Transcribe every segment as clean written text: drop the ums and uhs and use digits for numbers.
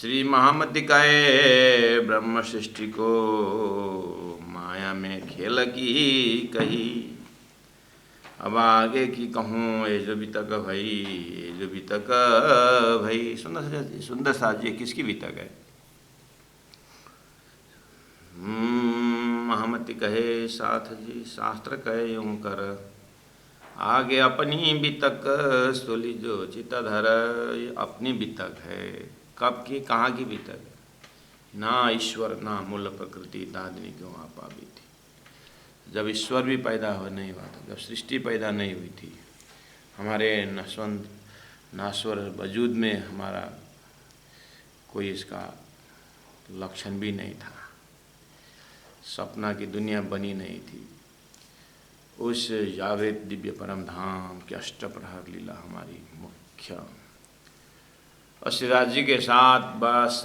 श्री महामति कहे ब्रह्म सृष्टि को माया में खेल की कही। अब आगे की कहूँ ये जो भी तक भई, ये जो भी तक भई। सुंदर सा जी किसकी भी तक है? महामति कहे साथ जी शास्त्र कहे यूं कर, आगे अपनी बितक सोली जो चितधर। ये अपनी बितक है, कब की कहाँ की बितक? ना ईश्वर ना मूल प्रकृति दादनी क्यों आ पावी थी। जब ईश्वर भी पैदा हो नहीं हुआ था, जब सृष्टि पैदा नहीं हुई थी, हमारे नस्वंत नाश्वर वजूद में हमारा कोई इसका लक्षण भी नहीं था, सपना की दुनिया बनी नहीं थी। उस जावेद दिव्य परम धाम की अष्टप्रहर लीला हमारी मुख्य, और श्रीराज जी के साथ बस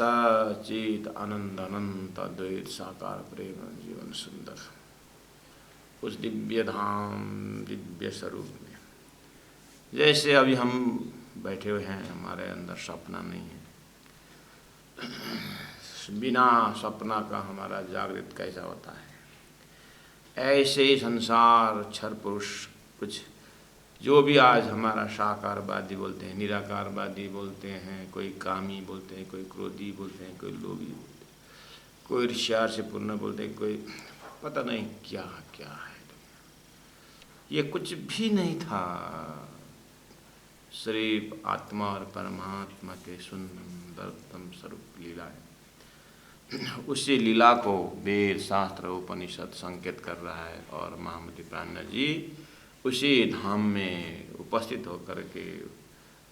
चित आनंद अनंत अद्वैत साकार प्रेम जीवन सुंदर, उस दिव्य धाम दिव्य स्वरूप में जैसे अभी हम बैठे हुए हैं, हमारे अंदर सपना नहीं है। बिना सपना का हमारा जागृत कैसा होता है? ऐसे ही संसार क्षर पुरुष कुछ जो भी आज हमारा साकारवादी बोलते हैं, निराकारवादी बोलते हैं, कोई कामी बोलते हैं, कोई क्रोधी बोलते हैं, कोई लोभी बोलते हैं, कोई ईर्ष्या से पूर्ण बोलते हैं, कोई पता नहीं क्या क्या है। ये कुछ भी नहीं था, सिर्फ आत्मा और परमात्मा के सुंदरतम स्वरूप लीला है। उसी लीला को वेद शास्त्र उपनिषद संकेत कर रहा है, और महामति प्राज्ञ जी उसी धाम में उपस्थित होकर के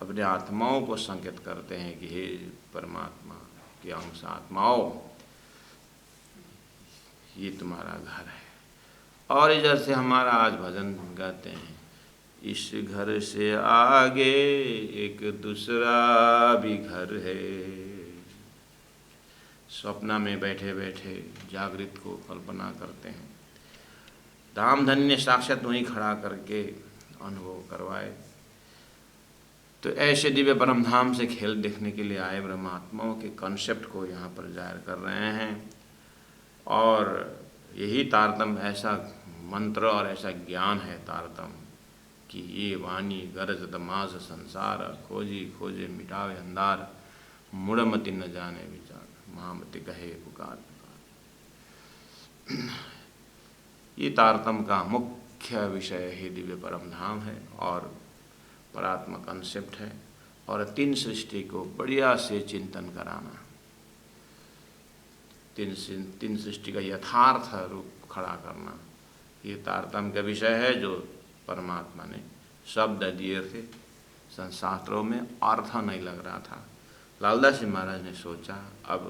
अपने आत्माओं को संकेत करते हैं कि हे परमात्मा के अंश आत्माओं, ये तुम्हारा घर है। और इधर से हमारा आज भजन गाते हैं, इस घर से आगे एक दूसरा भी घर है। स्वप्न में बैठे बैठे जागृत को कल्पना करते हैं, धाम धन्य साक्षात वहीं खड़ा करके अनुभव करवाए। तो ऐसे दिव्य परम धाम से खेल देखने के लिए आए ब्रह्मात्माओं के कॉन्सेप्ट को यहाँ पर जाहिर कर रहे हैं। और यही तारतम ऐसा मंत्र और ऐसा ज्ञान है तारतम कि ये वाणी गरज माज संसार, खोजी खोजे मिटावे अंधार, मुड़मति न जाने विचार, महामति कहे पुकार पुकार। ये तारतम का मुख्य विषय ही दिव्य परम धाम है और परात्मा कंसेप्ट है, और तीन सृष्टि को बढ़िया से चिंतन कराना, तीन सृष्टि का यथार्थ रूप खड़ा करना, ये तारतम का विषय है जो परमात्मा ने शब्द दिए थे। शास्त्रों में अर्थ नहीं लग रहा था। लालदास जी महाराज ने सोचा अब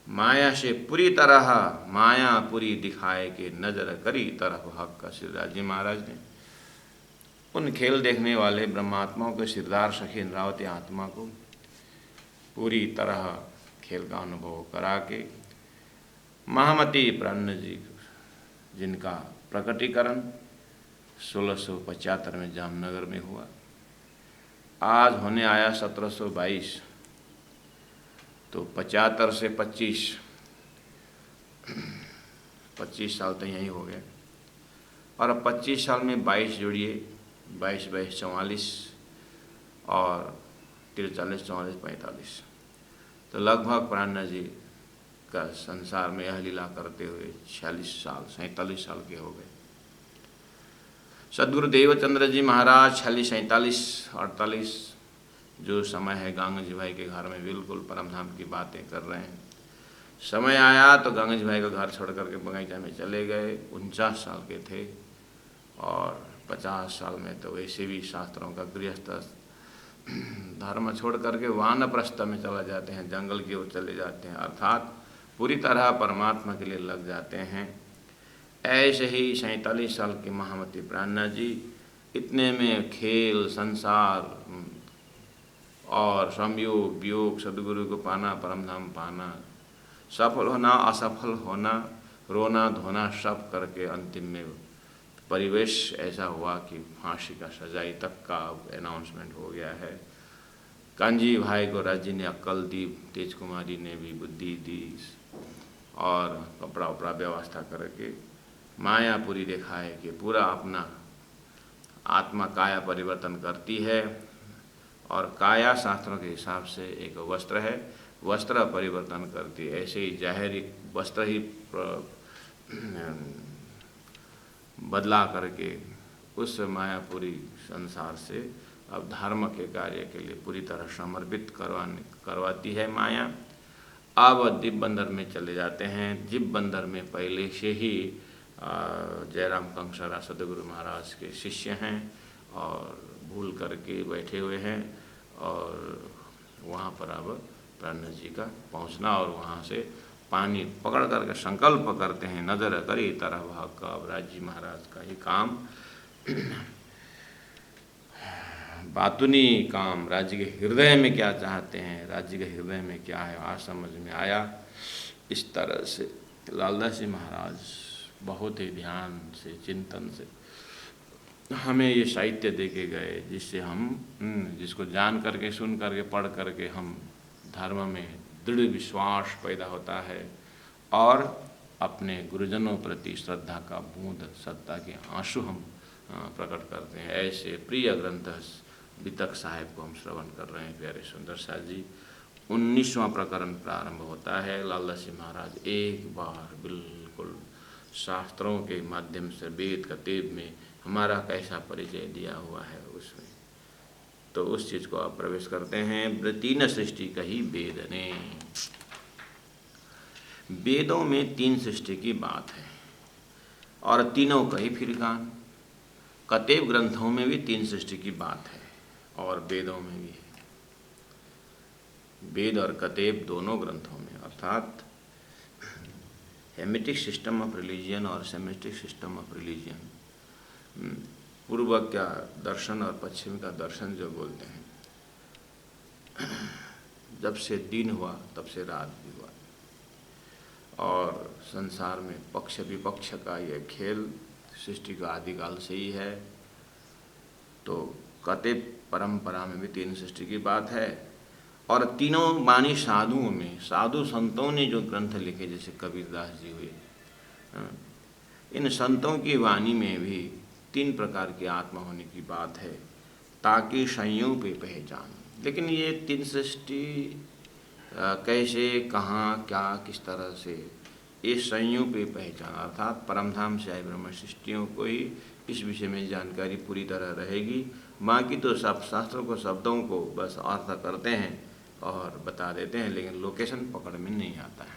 माया से पूरी तरह माया पूरी दिखाए के नजर करी तरफ हक का। श्रीराज जी महाराज ने उन खेल देखने वाले ब्रह्मात्माओं के सिरदार सखी इंद्रावती आत्मा को पूरी तरह खेल का अनुभव करा के महामति प्राज्ञ जी जिनका प्रकटीकरण 1675 में जामनगर में हुआ, आज होने आया 1722, तो 75 से 25 साल तो यही हो गए। और अब 25 साल में 22 जोड़िए, 22 22 44 और 43 44 45, तो लगभग प्राज्ञ जी का संसार में यह लीला करते हुए 46 साल 47 साल के हो गए। सदगुरु देवचंद्र जी महाराज 46 47 48 जो समय है गंगा जी भाई के घर में बिल्कुल परमधाम की बातें कर रहे हैं। समय आया तो गंगा जी भाई का घर छोड़ करके बगीचा में चले गए, 49 साल के थे। और 50 साल में तो वैसे भी शास्त्रों का गृहस्थ धर्म छोड़ करके वानप्रस्थ में चला जाते हैं, जंगल की ओर चले जाते हैं, अर्थात पूरी तरह परमात्मा के लिए लग जाते हैं। ऐसे ही 47 साल के महामति प्राज्ञ जी इतने में खेल संसार और संयोग वियोग सदगुरु को पाना, परमधाम पाना, सफल होना असफल होना, रोना धोना सब करके अंतिम में परिवेश ऐसा हुआ कि फांसी का सजाई तक का अनाउंसमेंट हो गया है। कांजी भाई को राज्य ने अक्ल दी, तेज कुमारी ने भी बुद्धि दी और कपड़ा उपड़ा व्यवस्था करके मायापुरी देखा है कि पूरा अपना आत्मा काया परिवर्तन करती है। और काया शास्त्रों के हिसाब से एक वस्त्र है, वस्त्र परिवर्तन करती है। ऐसे ही जाहिरी वस्त्र ही बदला करके उस मायापुरी संसार से अब धर्म के कार्य के लिए पूरी तरह समर्पित करवाती है माया। अब दिव्य बंदर में चले जाते हैं। दिव्य बंदर में पहले से ही जयराम कंसरा सदगुरु महाराज के शिष्य हैं और भूल करके बैठे हुए हैं और वहाँ पर अब प्राण जी का पहुँचना और वहाँ से पानी पकड़ करके संकल्प करते हैं, नजर करी तरह भाग का अब राज्य महाराज का ही काम। बातुनी काम राज्य के हृदय में क्या चाहते हैं, राज्य के हृदय में क्या है, आज समझ में आया। इस तरह से लालदास जी महाराज बहुत ही ध्यान से चिंतन से हमें ये साहित्य दे के गए, जिससे हम जिसको जान करके सुन करके पढ़ करके हम धर्म में दृढ़ विश्वास पैदा होता है और अपने गुरुजनों प्रति श्रद्धा का बूंद सत्ता के आंसू हम प्रकट करते हैं। ऐसे प्रिय ग्रंथ वितक साहेब को हम श्रवण कर रहे हैं। प्यारे सुंदर साथ जी 19वां प्रकरण प्रारंभ होता है। लालदास जी महाराज एक बार बिल्कुल शास्त्रों के माध्यम से वेद कतेब में हमारा कैसा परिचय दिया हुआ है उसमें, तो उस चीज़ को आप प्रवेश करते हैं। तीन सृष्टि कही वेद ने, वेदों में 3 सृष्टि की बात है और तीनों कही फिरकान। कतेब ग्रंथों में भी 3 सृष्टि की बात है और वेदों में भी है। वेद और कतेब दोनों ग्रंथों में, अर्थात हेमेटिक सिस्टम ऑफ रिलीजियन और सेमेटिक सिस्टम ऑफ रिलीजियन, पूर्व का दर्शन और पश्चिम का दर्शन जो बोलते हैं, जब से दिन हुआ तब से रात भी हुआ और संसार में पक्ष विपक्ष का यह खेल सृष्टि का आदिकाल से ही है। तो कतेब परंपरा में भी 3 सृष्टि की बात है और तीनों वाणी साधुओं में, साधु संतों ने जो ग्रंथ लिखे जैसे कबीरदास जी हुए, इन संतों की वाणी में भी 3 प्रकार की आत्मा होने की बात है, ताकि संयोग पे पहचान। लेकिन ये 3 सृष्टि कैसे, कहाँ, क्या, किस तरह से, इस संयोग पे पहचान अर्थात परमधाम से आए ब्रह्म सृष्टियों को ही इस विषय में जानकारी पूरी तरह रहेगी। बाकी तो सब शास्त्रों को, शब्दों को बस अर्थ करते हैं और बता देते हैं, लेकिन लोकेशन पकड़ में नहीं आता है,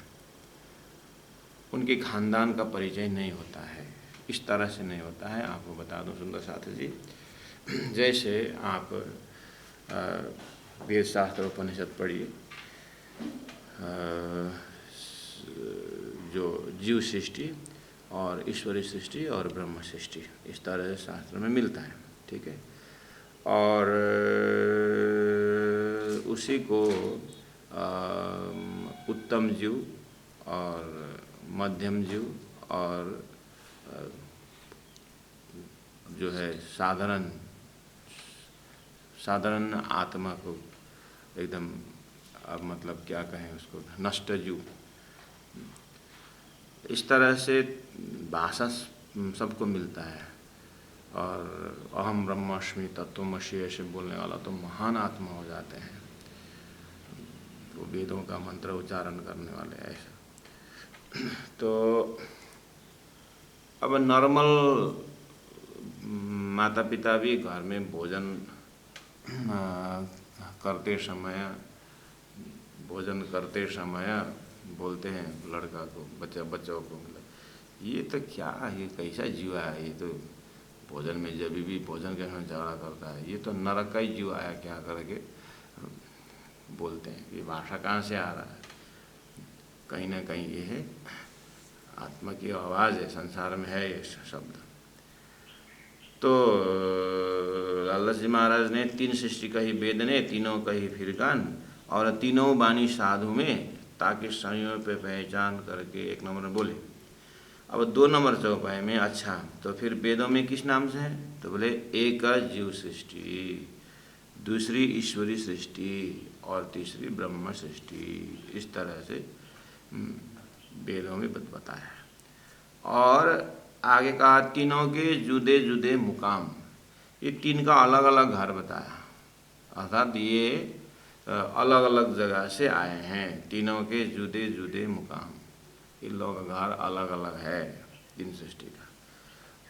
उनके खानदान का परिचय नहीं होता है, इस तरह से नहीं होता है। आपको बता दूं सुंदर साथी जी, जैसे आप वेद शास्त्र उपनिषद पढ़िए, जो जीव सृष्टि और ईश्वरीय सृष्टि और ब्रह्म सृष्टि इस तरह से शास्त्र में मिलता है, ठीक है। और उसी को उत्तम जीव और मध्यम जीव और जो है साधारण आत्मा को एकदम, अब मतलब क्या कहें उसको, नष्ट जीव, इस तरह से भाषा सबको मिलता है। और अहम ब्रह्मास्मि तत्वमसि ऐसे बोलने वाला तो महान आत्मा हो जाते हैं, वो वेदों का मंत्र उच्चारण करने वाले ऐसा। तो अब नॉर्मल माता पिता भी घर में भोजन करते समय बोलते हैं लड़का को, बच्चों को, मतलब ये तो क्या, ये कैसा जीव है, ये तो भोजन में जब भी भोजन के समय झगड़ा करता है, ये तो नरक का ही जीव आया क्या करके बोलते हैं। ये भाषा कहाँ से आ रहा है, कहीं ना कहीं ये है आत्मा की आवाज़ है, संसार में है ये शब्द। तो लालदास जी महाराज ने 3 सृष्टि कही वेद ने, तीनों कही फिरकान और तीनों बानी साधु में, ताकि संयोग पे पहचान करके 1 नंबर में बोले। अब 2 नंबर चौपाई में, अच्छा तो फिर वेदों में किस नाम से है, तो बोले एक जीव सृष्टि, दूसरी ईश्वरी सृष्टि और तीसरी ब्रह्म सृष्टि, इस तरह से वेदों में बताया है। और आगे कहा तीनों के जुदे जुदे मुकाम, ये तीन का अलग अलग घर बताया, अर्थात ये अलग अलग जगह से आए हैं। तीनों के जुदे जुदे मुकाम, इन लोगों का घर अलग अलग है तीन सृष्टि का।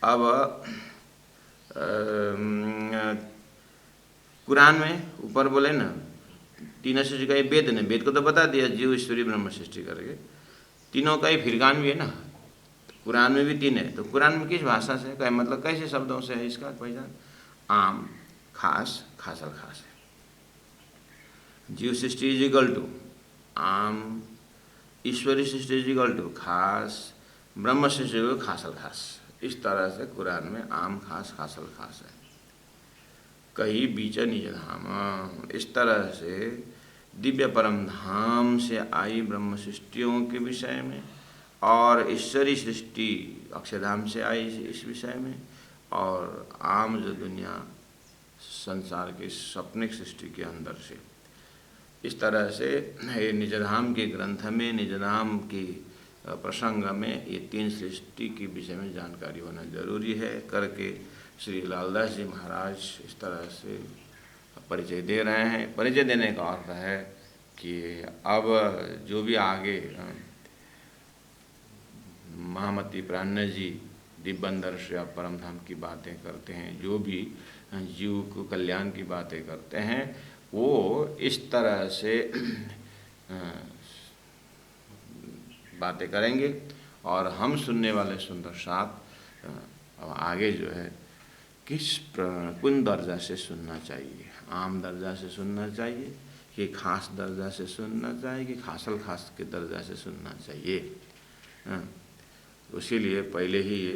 अब कुरान में ऊपर बोले ना तीनों सृष्टि का, ये वेद ने, वेद को तो बता दिया जीव ईश्वरी ब्रह्म सृष्टि करके, तीनों का ही फिरकान भी है ना, कुरान में भी तीन है। तो कुरान में किस भाषा से, क्या मतलब कैसे शब्दों से है इसका पहचान? आम, खास, खासल खास है। जीव सृष्टि इज इक्वल टू आम, ईश्वरी सृष्टि इज इक्वल टू खास, ब्रह्म सृष्टि इज खासल खास। इस तरह से कुरान में आम, खास, खासल खास है। कहीं बीच निज धाम, इस तरह से दिव्य परम धाम से आई ब्रह्म सृष्टियों के विषय में, और ईश्वरी सृष्टि अक्षरधाम से आई इस विषय में, और आम जो दुनिया संसार के सपनिक सृष्टि के अंदर से, इस तरह से ये निजधाम के ग्रंथ में, निजधाम की प्रसंग में ये तीन सृष्टि के विषय में जानकारी होना जरूरी है करके श्री लालदास जी महाराज इस तरह से परिचय दे रहे हैं। परिचय देने का अर्थ है कि अब जो भी आगे महामती प्राण जी दिव्यंदर्श या परम धाम की बातें करते हैं, जो भी जीव को कल्याण की बातें करते हैं, वो इस तरह से बातें करेंगे और हम सुनने वाले सुंदर साथ अब आगे जो है किन दर्जा से सुनना चाहिए, आम दर्जा से सुनना चाहिए कि खास दर्जा से सुनना चाहिए कि खासल खास के दर्जा से सुनना चाहिए, उसी लिए पहले ही ये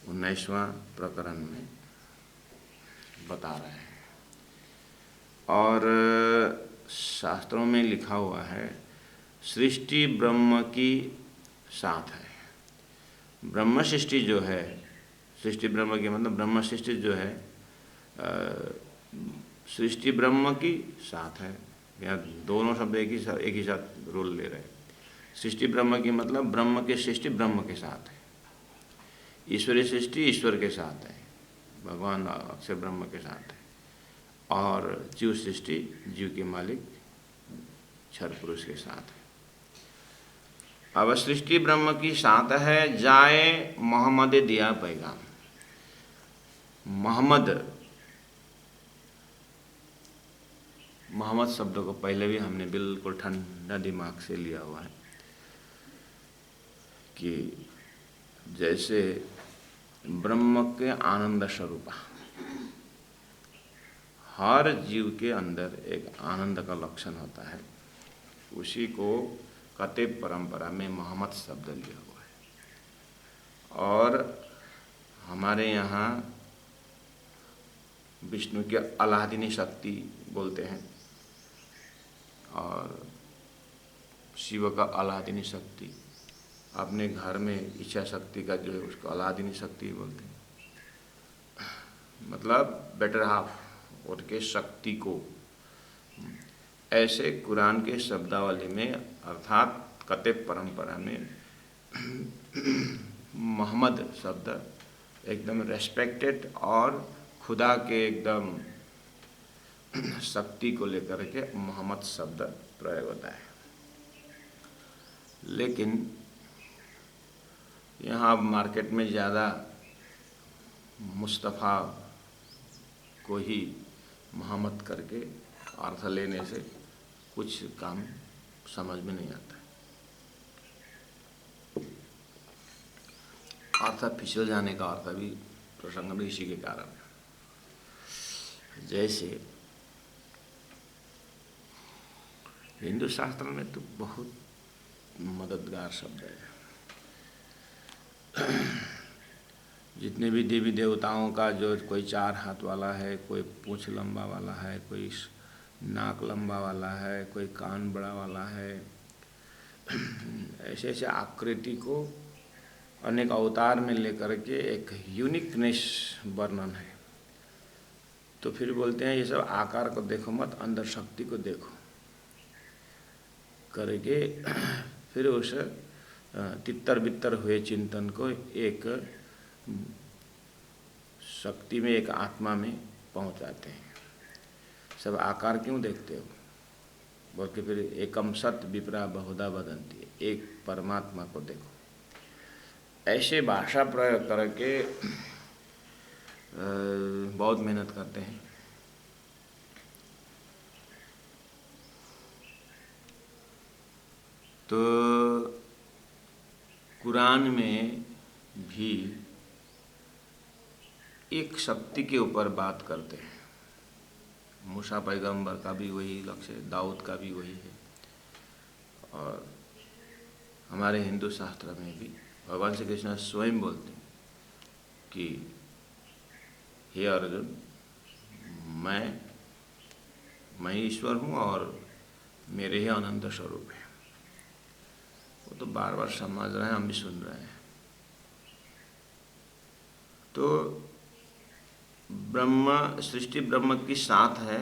19वां प्रकरण में बता रहे हैं। और शास्त्रों में लिखा हुआ है सृष्टि ब्रह्म की साथ है। ब्रह्म सृष्टि जो है, सृष्टि ब्रह्म की मतलब ब्रह्म सृष्टि जो है सृष्टि ब्रह्म की साथ है। यहाँ दोनों शब्द एक ही साथ रोल ले रहे हैं। सृष्टि ब्रह्म की मतलब ब्रह्म की सृष्टि ब्रह्म के साथ है, ईश्वरीय सृष्टि ईश्वर के साथ है, भगवान अक्षर ब्रह्म के साथ है, और जीव सृष्टि जीव के मालिक क्षर पुरुष के साथ है। अब सृष्टि ब्रह्म की साथ है, जाए मोहम्मद दिया पैगाम। मोहम्मद शब्द को पहले भी हमने बिल्कुल ठंडा दिमाग से लिया हुआ है कि जैसे ब्रह्म के आनंद स्वरूप, हर जीव के अंदर एक आनंद का लक्षण होता है, उसी को कतिब परंपरा में मोहम्मद शब्द लिया हुआ है। और हमारे यहाँ विष्णु की अलादीनी शक्ति बोलते हैं और शिव का अलादीनी शक्ति, अपने घर में इच्छा शक्ति का जो है उसको अलादीनी शक्ति बोलते हैं, मतलब बेटर हाफ उनके शक्ति को। ऐसे कुरान के शब्दावली में अर्थात कतिब परंपरा में मोहम्मद शब्द एकदम रेस्पेक्टेड और खुदा के एकदम शक्ति को लेकर के मोहम्मद शब्द प्रयोग होता है। लेकिन यहाँ मार्केट में ज़्यादा मुस्तफ़ा को ही मोहम्मद करके अर्थ लेने से कुछ काम समझ में नहीं आता, अर्थ फिसल जाने का अर्थ भी प्रसंग में इसी के कारण है। जैसे हिंदू शास्त्र में तो बहुत मददगार शब्द है, जितने भी देवी देवताओं का जो कोई 4 हाथ वाला है, कोई पूंछ लंबा वाला है, कोई नाक लंबा वाला है, कोई कान बड़ा वाला है, ऐसे ऐसे आकृति को अनेक अवतार में लेकर के एक यूनिकनेस वर्णन है। तो फिर बोलते हैं ये सब आकार को देखो मत, अंदर शक्ति को देखो करके फिर उस तितर बितर हुए चिंतन को एक शक्ति में, एक आत्मा में पहुंचाते हैं। सब आकार क्यों देखते हो बोल के फिर एकम सत विप्रा बहुधा वदंती, एक परमात्मा को देखो। ऐसे भाषा प्रयोग करके बहुत मेहनत करते हैं। तो कुरान में भी एक शक्ति के ऊपर बात करते हैं। मूसा पैगंबर का भी वही लक्ष्य है, दाऊद का भी वही है, और हमारे हिंदू शास्त्र में भी भगवान श्री कृष्ण स्वयं बोलते हैं कि हे अर्जुन, मैं ईश्वर हूँ और मेरे ही अनंत स्वरूप है। वो तो बार बार समझ रहे हैं, हम भी सुन रहे हैं। तो ब्रह्म सृष्टि ब्रह्म की साथ है।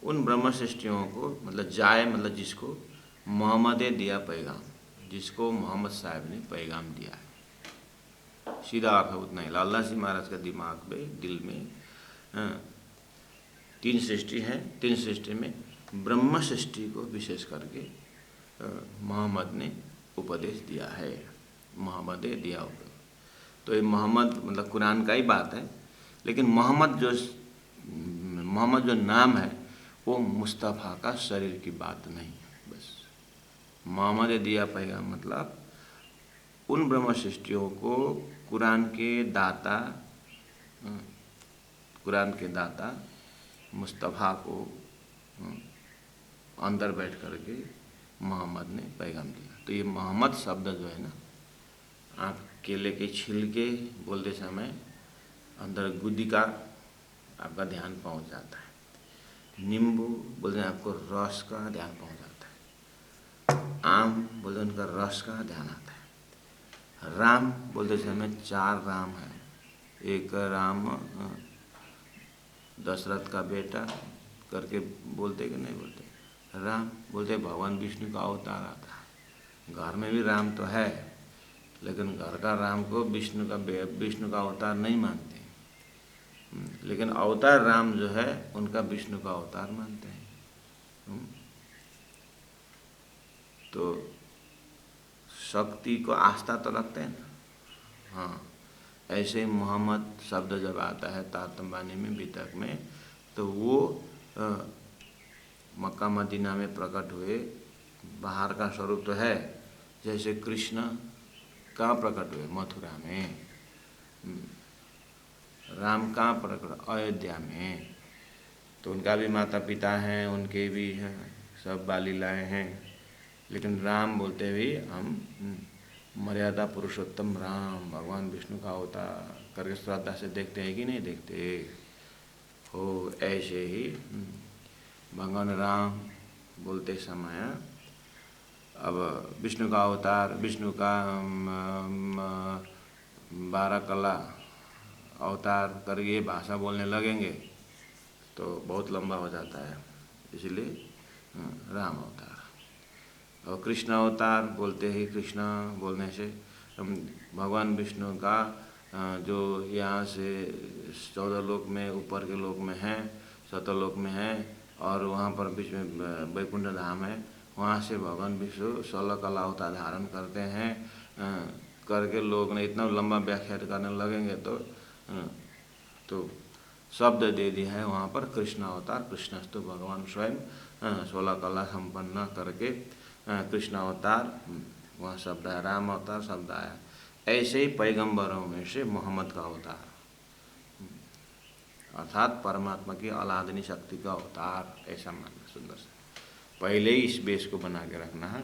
उन ब्रह्म सृष्टियों को मतलब जाए, मतलब जिसको मोहम्मद ने दिया पैगाम, जिसको मोहम्मद साहब ने पैगाम दिया है, सीधा अर्थ उतना ही। लाला जी महाराज का दिमाग में, दिल में तीन सृष्टि है। तीन सृष्टि में ब्रह्म सृष्टि को विशेष करके मोहम्मद ने उपदेश दिया है, मोहम्मद ने दिया उपदेश। तो ये मोहम्मद मतलब कुरान का ही बात है, लेकिन मोहम्मद जो नाम है वो मुस्तफ़ा का शरीर की बात नहीं है। बस मोहम्मद ने दिया पैगाम मतलब उन ब्रह्म सृष्टियों को कुरान के दाता मुस्तफ़ा को अंदर बैठ करके मोहम्मद ने पैगाम दिया। तो ये मोहम्मद शब्द जो है ना, आप केले के छिलके बोलते समय अंदर गुद्दी का आपका ध्यान पहुंच जाता है। नींबू बोलते हैं आपको रस का ध्यान पहुंच जाता है। आम बोलते उनका रस का ध्यान आता है। राम बोलते समय 4 राम है। एक राम दशरथ का बेटा करके बोलते कि नहीं बोलते, राम बोलते भगवान विष्णु का अवतार आता है। घर में भी राम तो है, लेकिन घर का राम को विष्णु का अवतार नहीं मानते, लेकिन अवतार राम जो है उनका विष्णु का अवतार मानते हैं। तो शक्ति को आस्था तो लगते हैं ना। हाँ, ऐसे ही मोहम्मद शब्द जब आता है तातंबानी में, बितक में, तो वो मक्का मदीना में प्रकट हुए बाहर का स्वरूप तो है। जैसे कृष्ण कहाँ प्रकट हुए, मथुरा में। राम कहाँ प्रकट, अयोध्या में। तो उनका भी माता पिता हैं, उनके भी हैं, सब बालीलाएँ हैं, लेकिन राम बोलते हुए हम मर्यादा पुरुषोत्तम राम भगवान विष्णु का अवतार करके श्रद्धा से देखते हैं कि नहीं देखते हो। ऐसे ही भगवान राम बोलते समय अब विष्णु का अवतार, विष्णु का 12 कला अवतार करके भाषा बोलने लगेंगे तो बहुत लंबा हो जाता है, इसलिए राम अवतार। और कृष्ण अवतार बोलते ही, कृष्ण बोलने से भगवान विष्णु का जो यहाँ से 14 लोक में, ऊपर के लोक में हैं, सतलोक में हैं, और वहाँ पर बीच में वैकुंठ धाम है, वहाँ से भगवान विष्णु 16 कला अवतार धारण करते हैं करके लोग ने इतना लंबा व्याख्या करने लगेंगे तो शब्द दे दिया है वहाँ पर कृष्ण अवतार। कृष्णस्तु भगवान स्वयं 16 कला संपन्न करके कृष्ण अवतार वहाँ शब्द है, राम अवतार शब्द आया। ऐसे ही पैगंबरों में से मोहम्मद का अवतार अर्थात परमात्मा की अलादनी शक्ति का अवतार, ऐसा मानना सुंदर से। पहले ही इस बेस को बना के रखना है।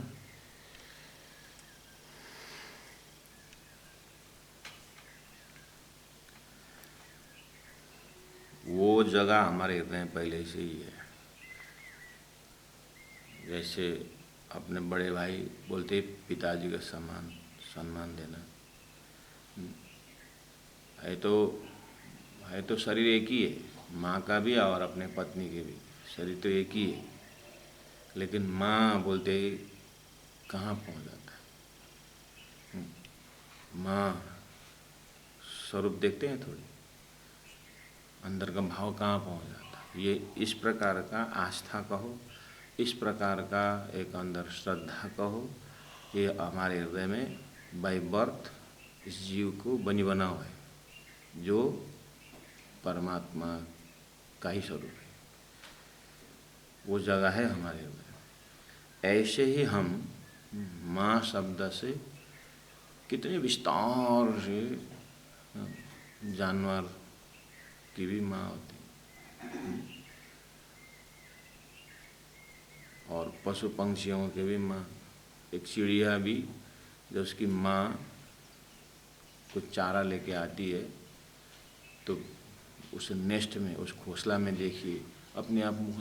वो जगह हमारे हृदय में पहले से ही है। जैसे अपने बड़े भाई बोलते पिताजी का सम्मान देना है तो शरीर एक ही है, माँ का भी और अपने पत्नी के भी, शरीर तो एक ही है, लेकिन माँ बोलते ही कहाँ पहुँच जाता है। माँ स्वरूप देखते हैं थोड़ी, अंदर का भाव कहाँ पहुँच जाता है। ये इस प्रकार का आस्था कहो, इस प्रकार का एक अंदर श्रद्धा कहो, ये हमारे हृदय में बाय बर्थ इस जीव को बनी बना हुआ है, जो परमात्मा का ही स्वरूप है, वो जगह है हमारे हृदय में। ऐसे ही हम माँ शब्द से कितने विस्तार से जानवर की भी माँ होती है, और पशु पंक्षियों के भी माँ। एक चिड़िया भी जब उसकी माँ कुछ चारा लेके आती है तो उस नेस्ट में, उस घोंसला में देखिए अपने आप मुँह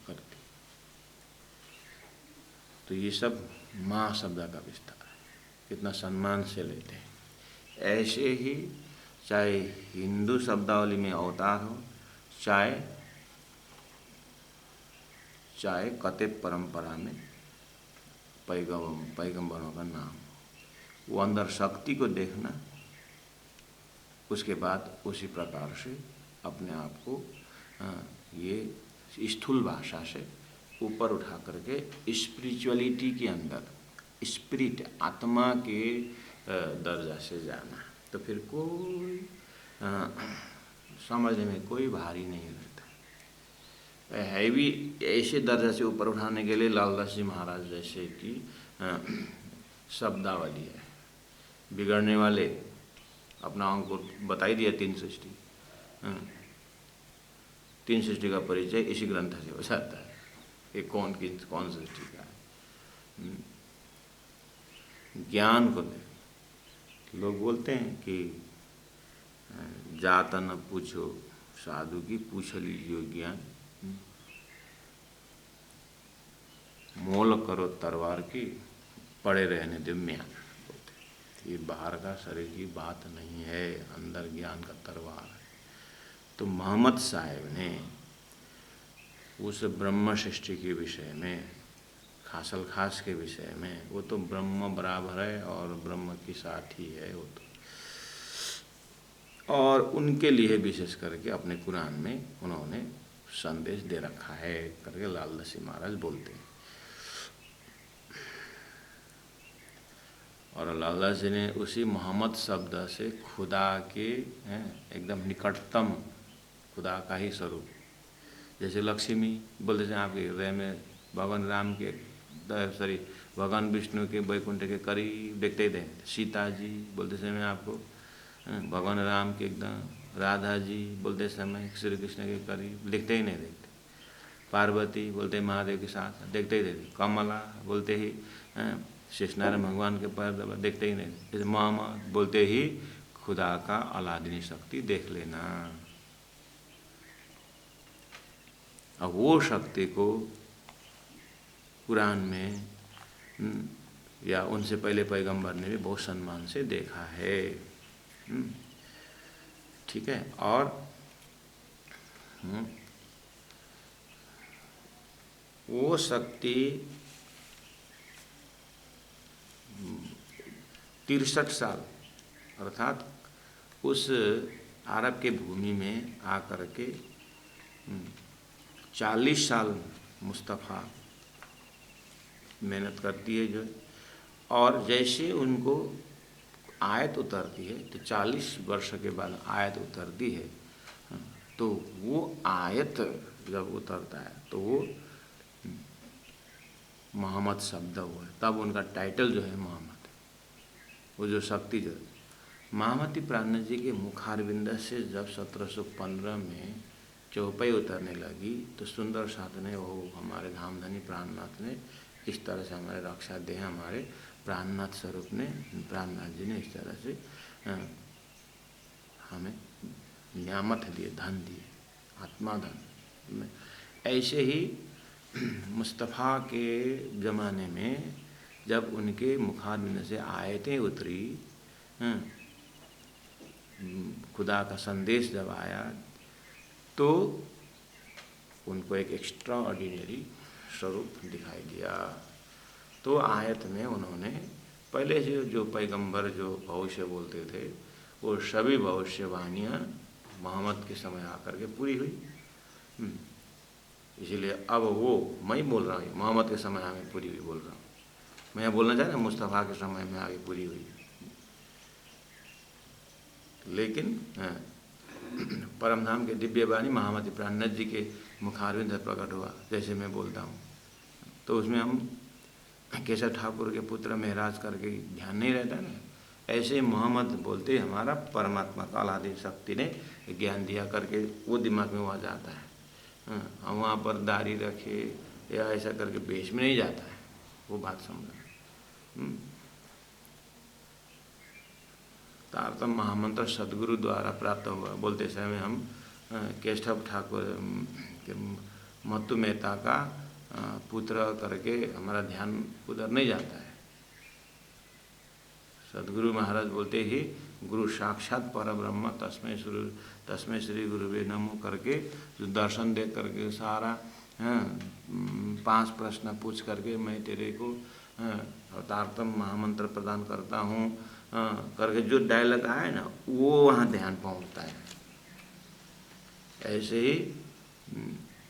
करती। तो ये सब माँ शब्द का विस्तार है, कितना सम्मान से लेते हैं। ऐसे ही चाहे हिंदू शब्दावली में अवतार हो, चाहे कथित परंपरा में पैगंबरों का नाम, वो अंदर शक्ति को देखना, उसके बाद उसी प्रकार से अपने आप को ये स्थूल भाषा से ऊपर उठा करके स्पिरिचुअलिटी के अंदर, स्पिरिट आत्मा के दर्जा से जाना, तो फिर कोई समझने में कोई भारी नहीं रहता है। भी ऐसे दर्जा से ऊपर उठाने के लिए लालदास जी महाराज जैसे कि शब्दावली है। बिगड़ने वाले अपना उनको बता ही दिया, तीन सृष्टि का परिचय इसी ग्रंथ से हो जाता है कि कौन सृष्टि का है। ज्ञान को दे। लोग बोलते हैं कि जात न पूछो साधु की, पूछ लीजिए ज्ञान, मोल करो तरवार की, पड़े रहने दो म्यान। ये बाहर का शरीर की बात नहीं है, अंदर ज्ञान का तरवार है। तो मोहम्मद साहब ने उस ब्रह्म सृष्टि के विषय में, खासल खास के विषय में, वो तो ब्रह्म बराबर है और ब्रह्म की साथ ही है वो तो, और उनके लिए विशेष करके अपने कुरान में उन्होंने संदेश दे रखा है करके लालदास जी महाराज बोलते हैं। और लालदास जी ने उसी मोहम्मद शब्द से खुदा के एकदम निकटतम खुदा का ही स्वरूप, जैसे लक्ष्मी बोलते थे आपके हृदय में भगवान राम के, भगवान विष्णु के वैकुंठ के करीब देखते ही थे। सीता जी बोलते समय आपको भगवान राम के एकदम, राधा जी बोलते समय श्री कृष्ण के करीब देखते ही नहीं देखते। पार्वती बोलते महादेव के साथ देखते ही देखते। कमला बोलते ही शेषनारायण भगवान के पैर दबा देखते ही नहीं। जैसे मोहम्मद बोलते ही खुदा का अलादीनी शक्ति देख लेना। अब वो शक्ति को कुरान में या उनसे पहले पैगंबर ने भी बहुत सम्मान से देखा है। ठीक है। और वो शक्ति 63 साल अर्थात उस अरब के भूमि में आकर के 40 साल मुस्तफ़ा मेहनत करती है जो, और जैसे उनको आयत उतरती है तो 40 वर्ष के बाद आयत उतरती है, तो वो आयत जब उतरता है तो वो मोहम्मद शब्द हुआ है, तब उनका टाइटल जो है मोहम्मद। वो जो शक्ति जो महामती प्राण जी के मुखारविंद से जब 1715 में चौपाई उतरने लगी तो सुंदर साथ ने, वो हमारे धामधनी प्राणनाथ ने इस तरह से हमारे रक्षा दे, हमारे प्राणनाथ स्वरूप ने, प्राणनाथ जी ने इस तरह से हमें नियामत दिए, धन दिए, आत्मा धन। ऐसे ही मुस्तफ़ा के ज़माने में जब उनके मुखारविंद से आयतें उतरी, खुदा का संदेश जब आया, तो उनको एक एक्स्ट्रा ऑर्डिनरी स्वरूप दिखाई दिया। तो आयत में उन्होंने पहले से जो पैगंबर जो भविष्य बोलते थे वो सभी भविष्यवाणियाँ मोहम्मद के समय आकर के पूरी हुई। इसीलिए अब वो मैं बोल रहा हूँ मोहम्मद के समय में पूरी हुई बोल रहा हूँ। मैं बोलना चाह रहा मुस्तफ़ा के समय में आगे पूरी हुई। लेकिन परम धाम के दिव्य वाणी महामति प्राणनाथ जी के मुखारविंद प्रकट हुआ, जैसे मैं बोलता हूँ। तो उसमें हम केशव ठाकुर के पुत्र महराज करके ध्यान नहीं रहता ना, ऐसे मोहम्मद बोलते हमारा परमात्मा कालादि शक्ति ने ज्ञान दिया करके वो दिमाग में वहाँ जाता है। हम वहाँ पर दाढ़ी रखे या ऐसा करके बेच में नहीं जाता है, वो बात समझा। तारतम महामंत्र सदगुरु द्वारा प्राप्त हुआ बोलते समय हम केशव ठाकुर के मत्तु मेहता का पुत्र करके हमारा ध्यान उधर नहीं जाता है। सदगुरु महाराज बोलते ही गुरु साक्षात परब्रह्म तस्मै श्री गुरुवे नमो करके जो दर्शन दे करके सारा 5 प्रश्न पूछ करके मैं तेरे को तारतम महामंत्र प्रदान करता हूँ करके जो डायलॉग आए ना वो वहाँ ध्यान पहुँचता है। ऐसे ही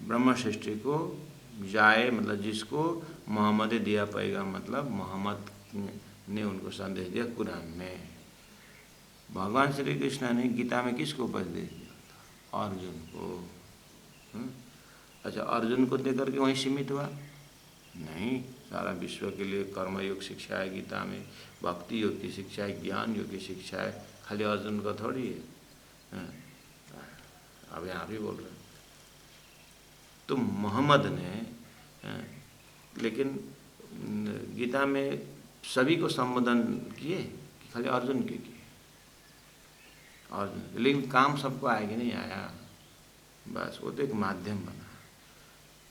ब्रह्म सृष्टि को जाए मतलब जिसको मोहम्मद दिया पाएगा, मतलब मोहम्मद ने उनको संदेश दिया कुरान में। भगवान श्री कृष्ण ने गीता में किसको उपदेश दिया? अर्जुन को। अच्छा, अर्जुन को दे करके वहीं सीमित हुआ? नहीं, सारा विश्व के लिए कर्मयोग शिक्षा है गीता में, भक्ति योग की शिक्षा है, ज्ञान योग की शिक्षा है, खाली अर्जुन का थोड़ी है। अब यहाँ भी बोल रहे हैं तो मोहम्मद ने लेकिन गीता में सभी को संबोधन किए कि खाली अर्जुन के किए? अर्जुन, लेकिन काम सबको आया कि नहीं आया? बस वो तो एक माध्यम बना।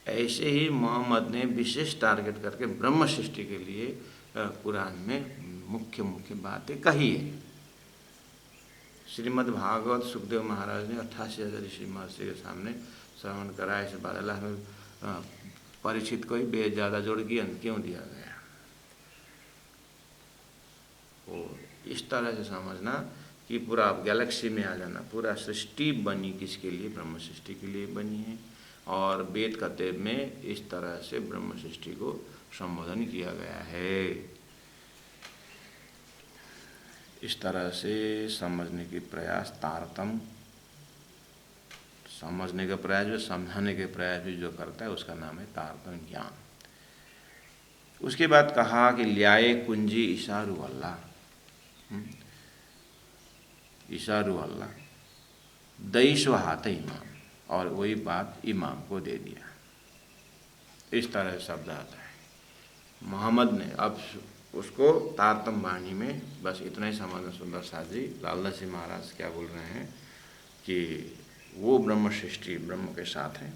ऐसे ही मोहम्मद ने विशेष टारगेट करके ब्रह्म सृष्टि के लिए कुरान में मुख्य मुख्य बातें कही है। श्रीमद् भागवत सुखदेव महाराज ने 88,000 ऋषि महर्षि के सामने श्रवण कराया। इस बाद अल्लाह ने परीक्षित को ही बेहद ज़्यादा जोड़ क्यों दिया गया? वो इस तरह से समझना कि पूरा गैलेक्सी में आ जाना, पूरा सृष्टि बनी किसके लिए? ब्रह्म सृष्टि के लिए बनी है। और वेद कतेब में इस तरह से ब्रह्म सृष्टि को संबोधन किया गया है। इस तरह से समझने की प्रयास तारतम, समझने का प्रयास भी, समझाने के प्रयास भी जो करता है उसका नाम है तारतम ज्ञान। उसके बाद कहा कि ल्याए कुंजी इशारू अल्लाह, इशारू अल्लाह दईश हाथ इमाम, और वही बात इमाम को दे दिया। इस तरह शब्द आता है। मोहम्मद ने अब उसको तारतम वाणी में बस इतना ही समझना। सुंदर साथ जी लालदास जी महाराज क्या बोल रहे हैं कि वो ब्रह्म सृष्टि ब्रह्म के साथ है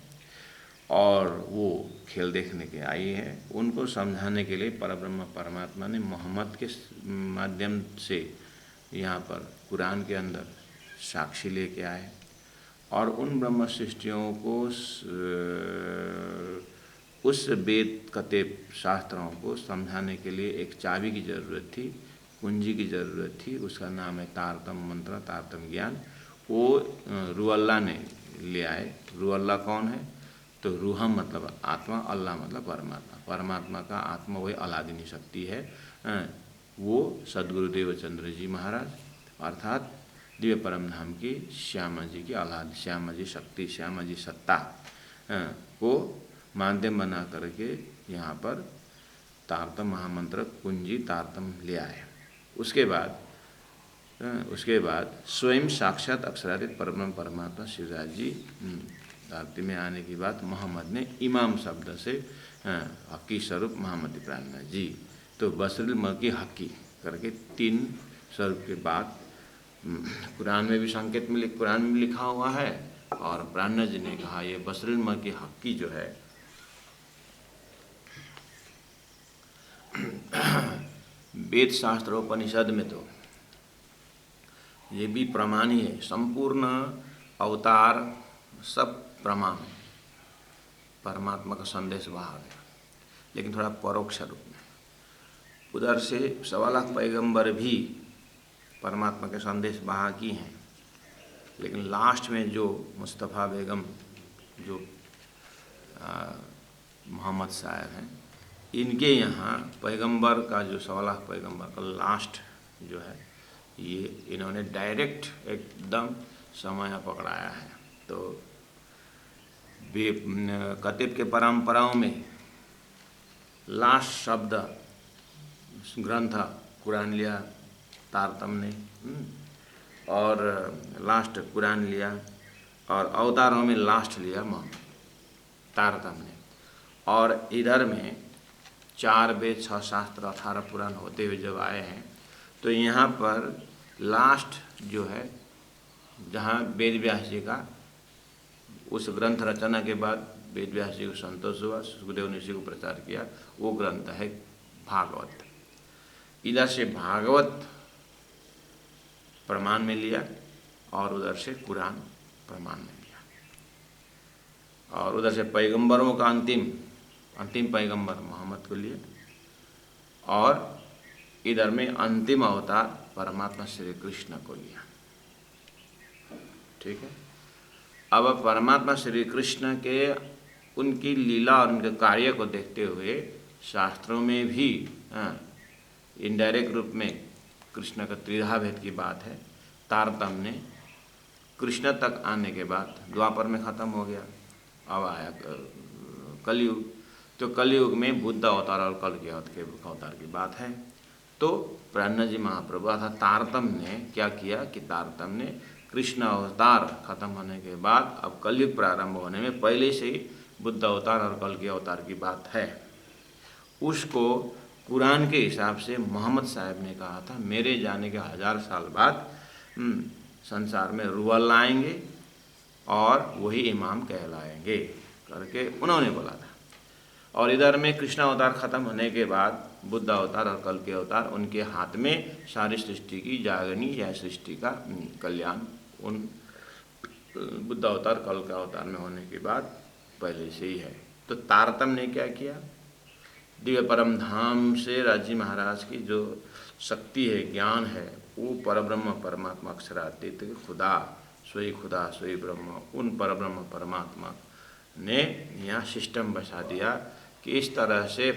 और वो खेल देखने के आई है। उनको समझाने के लिए परब्रह्म परमात्मा ने मोहम्मद के माध्यम से यहाँ पर कुरान के अंदर साक्षी लेके आए और उन ब्रह्म सृष्टियों को उस वेद कतेब शास्त्रों को समझाने के लिए एक चाबी की ज़रूरत थी, कुंजी की ज़रूरत थी। उसका नाम है तारतम मंत्र, तारतम ज्ञान। वो रूह ने ले आए। रूह कौन है? तो रूह मतलब आत्मा, अल्लाह मतलब परमात्मा। परमात्मा का आत्मा वही अलादिनी शक्ति है। वो सदगुरुदेव चंद्र जी महाराज अर्थात दिव्य परम धाम की श्यामा जी की अलाद, श्यामा जी शक्ति, श्यामा जी सत्ता को माध्यम बना करके यहाँ पर तारतम महामंत्र कुंजी तारतम ले आए। उसके बाद स्वयं साक्षात अक्षराधिक परब्रह्म परमात्मा शिवराज जी धरती में आने की बात मोहम्मद ने इमाम शब्द से हकी स्वरूप मोहम्मद प्राणनाथ जी, तो बसरुल मकी हकी करके 3 स्वरूप के बाद कुरान में भी संकेत में कुरान में लिखा हुआ है और प्राणनाथ जी ने कहा ये बसरुल मकी हकी जो है वेद शास्त्र उपनिषद में तो ये भी प्रमाण ही है। संपूर्ण अवतार सब प्रमाण परमात्मा का संदेश वहाँ आ गया, लेकिन थोड़ा परोक्ष रूप में। उधर से 1.25 लाख पैगंबर भी परमात्मा के संदेश वहाँ की हैं, लेकिन लास्ट में जो मुस्तफ़ा बेगम जो मोहम्मद साहब हैं, इनके यहाँ पैगंबर का जो 1.25 लाख पैगंबर का लास्ट जो है, ये इन्होंने डायरेक्ट एकदम समय पकड़ाया है। तो कतिब के परंपराओं में लास्ट शब्द ग्रंथ कुरान लिया तारतम्य ने, और लास्ट कुरान लिया, और अवतारों में लास्ट लिया मोहम्मद तारतम्य ने। और इधर में 4 वेद 6 शास्त्र 18 पुराण होते हुए जब आए हैं, तो यहाँ पर लास्ट जो है, जहाँ वेद व्यास जी का उस ग्रंथ रचना के बाद वेद व्यास जी को संतोष हुआ, सुखदेव ने इसी को प्रचार किया, वो ग्रंथ है भागवत। इधर से भागवत प्रमाण में लिया और उधर से कुरान प्रमाण में लिया, और उधर से पैगंबरों का अंतिम पैगंबर मोहम्मद को लिए, और इधर में अंतिम अवतार परमात्मा श्री कृष्ण को लिया। ठीक है। अब परमात्मा श्री कृष्ण के उनकी लीला और उनके कार्य को देखते हुए शास्त्रों में भी इनडायरेक्ट रूप में कृष्ण का त्रिधा भेद की बात है। तारतम्य कृष्ण तक आने के बाद द्वापर में ख़त्म हो गया, अब आया कलयुग। तो कलयुग में बुद्ध अवतार और कल के अवतार की बात है। तो प्राणनाथ जी महाप्रभु अर्थात तारतम्य ने क्या किया कि तारतम्य ने कृष्ण अवतार खत्म होने के बाद अब कलयुग प्रारंभ होने में पहले से ही बुद्ध अवतार और कल के अवतार की बात है, उसको कुरान के हिसाब से मोहम्मद साहब ने कहा था मेरे जाने के 1000 साल बाद संसार में रूअल आएंगे और वही इमाम कहलाएंगे करके उन्होंने बोला था। और इधर में कृष्ण अवतार खत्म होने के बाद बुद्ध अवतार और कल के अवतार, उनके हाथ में सारी सृष्टि की जागनी या सृष्टि का कल्याण उन बुद्ध अवतार कल का अवतार में होने के बाद पहले से ही है। तो तारतम्य ने क्या किया, दिव्य परम धाम से राजी महाराज की जो शक्ति है, ज्ञान है, वो परब्रह्म परमात्मा अक्षरातीत खुदा सोई ब्रह्म, उन परब्रह्म परमात्मा ने यहाँ सिस्टम बसा दिया कि इस तरह से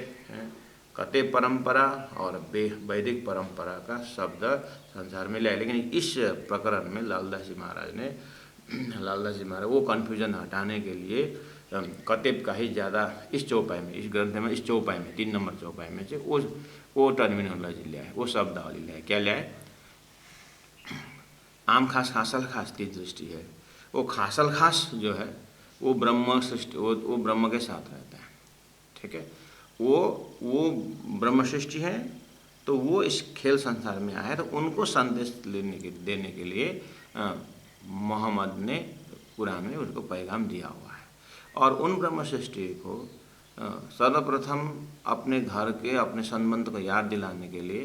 कते परंपरा और वैदिक परंपरा का शब्द संसार में लाए। लेकिन इस प्रकरण में लालदास जी महाराज वो कन्फ्यूजन हटाने के लिए कतेब का ही ज़्यादा इस चौपाई में, इस ग्रंथ में, इस चौपाई में 3 नंबर चौपाई में से वो टर्मिनोलॉजी लिया है, वो शब्दावली लिया है। क्या लिया है? आम खास खासल खास की दृष्टि है। वो खासल खास जो है वो ब्रह्म सृष्टि, वो ब्रह्म के साथ रहता है। ठीक है। वो ब्रह्म सृष्टि है, तो वो इस खेल संसार में आया, तो उनको संदेश देने के लिए मोहम्मद ने कुरान में उसको पैगाम दिया हुआ है। और उन ब्रह्म सृष्टि को सर्वप्रथम अपने घर के अपने संबंध को याद दिलाने के लिए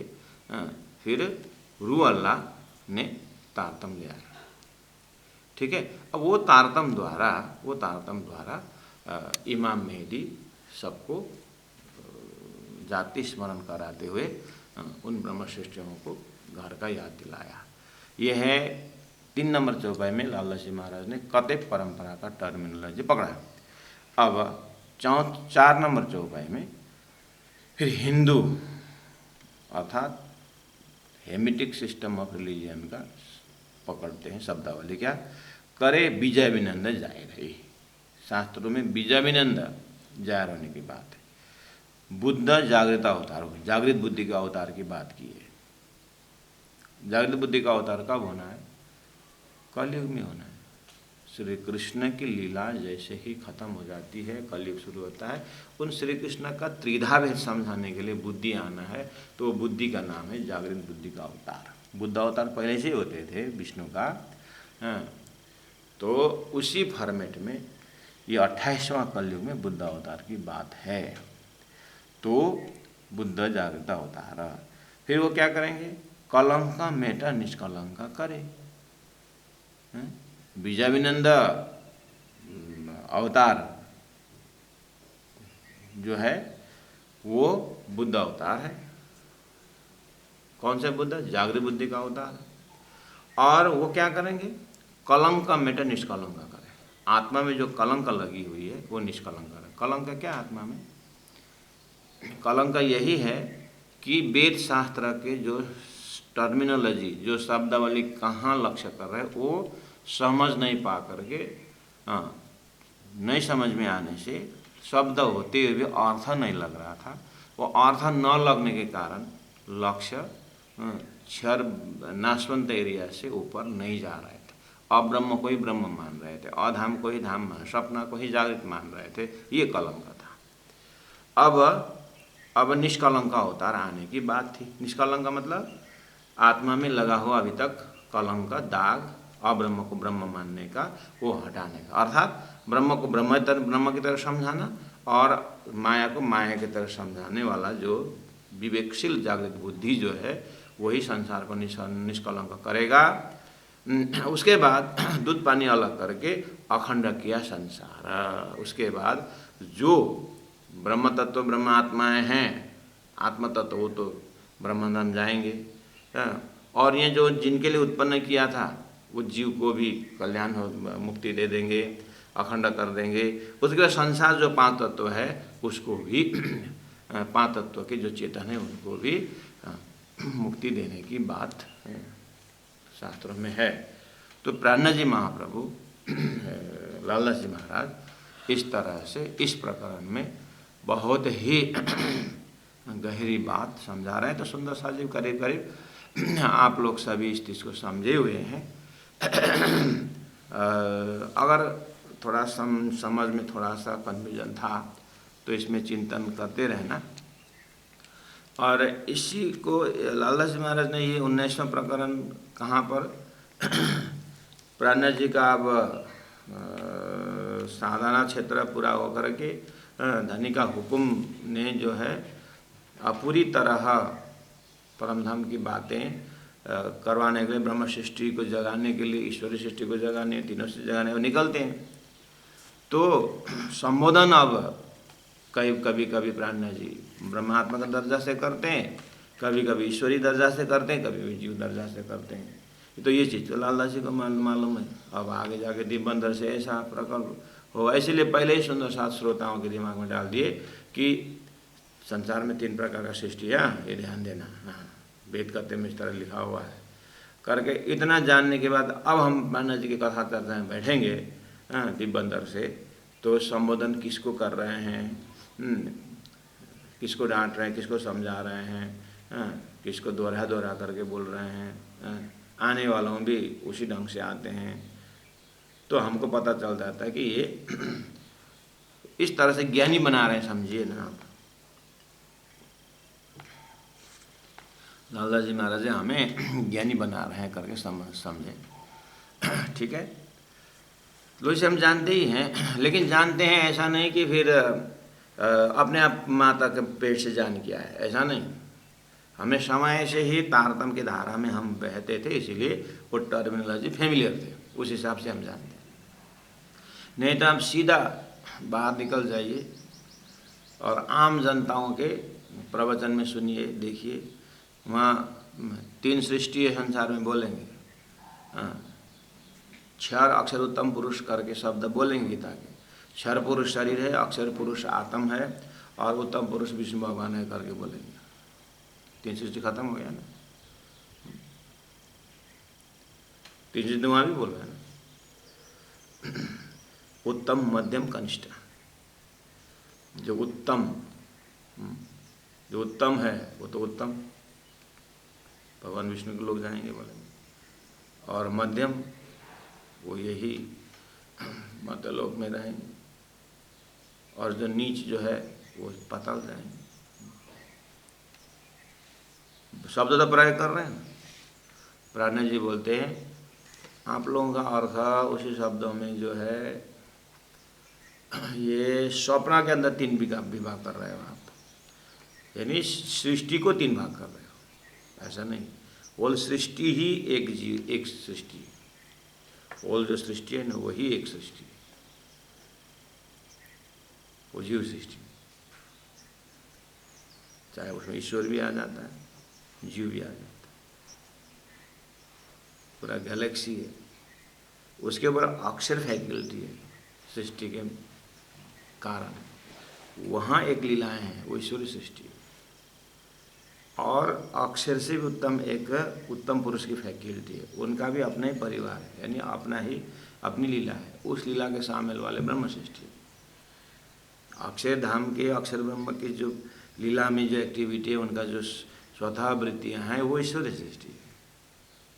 फिर रूह अल्लाह ने तारतम लिया। ठीक है। अब वो तारतम द्वारा इमाम मेहदी सबको जाति स्मरण कराते हुए उन ब्रह्म सृष्टियों को घर का याद दिलाया। यह है 3 नंबर चौपाई में लालदास जी महाराज ने कतेब परंपरा का टर्मिनोलॉजी पकड़ा। अब 4 नंबर चौपाई में फिर हिंदू अर्थात हेमिटिक सिस्टम ऑफ रिलीजियन का पकड़ते हैं शब्दावली। क्या करे? विजय विनंद जाहिर है। शास्त्रों में विजय विनंद जाहिर होने की बात है। बुद्ध जागृत अवतार हो, जागृत बुद्धि का अवतार की बात की है। जागृत बुद्धि का अवतार कब होना है? कलयुग में होना है। श्री कृष्ण की लीला जैसे ही खत्म हो जाती है, कलयुग शुरू होता है, उन श्री कृष्ण का त्रिधा भेद समझाने के लिए बुद्धि आना है, तो वो बुद्धि का नाम है जागृत बुद्धि का अवतार। बुद्ध अवतार पहले से ही होते थे विष्णु का। तो उसी फॉर्मेट में ये 28वां कलयुग में बुद्ध अवतार की बात है। तो बुद्ध जागृत अवतार, फिर वो क्या करेंगे? कलंका मेटा निष्कलंका करे। विजय विनंद अवतार जो है वो बुद्ध अवतार है। कौन से बुद्ध? जागृत बुद्धि का अवतार है। और वो क्या करेंगे? कलंक का मेटर निष्कलंक करें। आत्मा में जो कलंक लगी हुई है वो निष्कलंक करें। कलंक क्या आत्मा में? कलंक यही है कि वेद शास्त्र के जो टर्मिनोलॉजी, जो शब्दावली कहाँ लक्ष्य कर रहे हैं वो समझ नहीं पा करके, नहीं समझ में आने से शब्द होते हुए भी अर्थ नहीं लग रहा था। वो अर्थ न लगने के कारण लक्ष्य क्षर नाशवंत एरिया से ऊपर नहीं जा रहे थे। अब्रह्म को ही ब्रह्म मान रहे थे, अधाम को ही धाम मान, सपना को ही जागृत मान रहे थे। ये कलंक था। अब निष्कलंक अवतार आने की बात थी। निष्कलंक का मतलब आत्मा में लगा हुआ अभी तक कलंक, दाग, अब्रह्म को ब्रह्म मानने का, वो हटाने का। अर्थात ब्रह्म को ब्रह्म की तरह समझाना और माया को माया की तरह समझाने वाला जो विवेकशील जागृत बुद्धि जो है वही संसार को निष्कलंक करेगा। उसके बाद दूध पानी अलग करके अखंड किया संसार। उसके बाद जो ब्रह्म तत्व ब्रह्म आत्माएं हैं, आत्म तत्व, वो तो ब्रह्मधाम जाएंगे। और ये जो जिनके लिए उत्पन्न किया था वो जीव को भी कल्याण मुक्ति दे देंगे, अखंड कर देंगे। उसके बाद संसार जो पांच तत्व है उसको भी पांच तत्व के जो चेतन है उनको भी मुक्ति देने की बात शास्त्रों में है। तो प्राणनाथ जी महाप्रभु लालदास जी महाराज इस तरह से इस प्रकरण में बहुत ही गहरी बात समझा रहे हैं। तो सुंदर सा जी करीब करीब आप लोग सभी इस चीज़ को समझे हुए हैं। अगर थोड़ा समझ में थोड़ा सा कन्फ्यूजन था तो इसमें चिंतन करते रहना। और इसी को लालदास जी महाराज ने ये 19वां प्रकरण कहाँ पर प्राणनाथ जी का अब साधना क्षेत्र पूरा होकर के धनी का हुक्म ने जो है पूरी तरह परमधाम की बातें करवाने के लिए, ब्रह्म सृष्टि को जगाने के लिए, ईश्वरी सृष्टि को जगाने, तीनों से जगाने वो निकलते हैं। तो संबोधन अब कभी कभी प्राणनाथ जी ब्रह्मात्मा का दर्जा से करते हैं, कभी कभी ईश्वरी दर्जा से करते हैं, कभी जीव दर्जा से करते हैं। तो ये चीज़ तो लालदास जी को मालूम है। अब आगे जाके दिव्यबंदर से ऐसा प्रकल्प होगा, इसीलिए पहले ही सुंदर सात श्रोताओं के दिमाग में डाल दिए कि संसार में 3 प्रकार का सृष्टि है, ये ध्यान देना। हाँ, वेद करते में इस तरह लिखा हुआ है करके इतना जानने के बाद अब हम प्राणनाथ जी की कथा चर्चा में बैठेंगे दिव्यबंदर से। तो संबोधन किसको कर रहे हैं, किसको डांट रहे हैं, किसको समझा रहे हैं, किसको दोहरा करके बोल रहे हैं, आने वालों भी उसी ढंग से आते हैं। तो हमको पता चल जाता है कि ये इस तरह से ज्ञानी बना रहे हैं, समझिए ना आप। लालदास जी महाराज हमें ज्ञानी बना रहे हैं करके समझे। ठीक है, तो इसे हम जानते ही हैं, लेकिन जानते हैं ऐसा नहीं कि फिर अपने आप माता के पेट से जान किया है, ऐसा नहीं। हमें समय से ही तारतम्य की धारा में हम बहते थे, इसीलिए वो टर्मिनोलॉजी फेमिलियर थे, उस हिसाब से हम जानते हैं। नहीं तो आप सीधा बाहर निकल जाइए और आम जनताओं के प्रवचन में सुनिए, देखिए, वहाँ 3 सृष्टि है संसार में बोलेंगे, क्षर अक्षर उत्तम पुरुष करके शब्द बोलेंगे गीता के। क्षर पुरुष शरीर है, अक्षर पुरुष आत्म है और उत्तम पुरुष विष्णु भगवान है करके बोलेंगे। 3 सृष्टि खत्म हो गया ना। 3 सृष्टि वहाँ भी बोल रहे हैं ना, उत्तम मध्यम कनिष्ठ। जो उत्तम है वो तो उत्तम भगवान विष्णु के लोग जाएंगे बोलेंगे, और मध्यम वो यही मतलोक में रहेंगे, और जो नीच जो है वो पाताल जाएंगे। शब्द तो प्रयोग कर रहे हैं। प्राणनाथ जी बोलते हैं आप लोगों का अर्थ उसी शब्दों में जो है ये स्वप्न के अंदर 3 विभाग कर रहे हो आप, यानी सृष्टि को 3 भाग कर रहे हो, ऐसा नहीं। ओल सृष्टि ही एक जीव, एक सृष्टि। ओल जो सृष्टि है ना वही एक सृष्टि है। वो जीव सृष्टि, चाहे उसमें ईश्वर भी आ जाता है, जीव भी आ जाता है, पूरा गैलेक्सी है, उसके ऊपर अक्षर फैकल्टी है सृष्टि के कारण। वहाँ एक लीलाएं हैं, वो ईश्वरी सृष्टि है। और अक्षर से भी उत्तम एक उत्तम पुरुष की फैकल्टी है, उनका भी अपना ही परिवार है, यानी अपना ही अपनी लीला है, उस लीला के शामिल वाले ब्रह्म सृष्टि। अक्षर धाम के अक्षर ब्रह्म की जो लीला में जो एक्टिविटी है, उनका जो स्वतः वृत्तियाँ हैं, वो ईश्वरी सृष्टि है।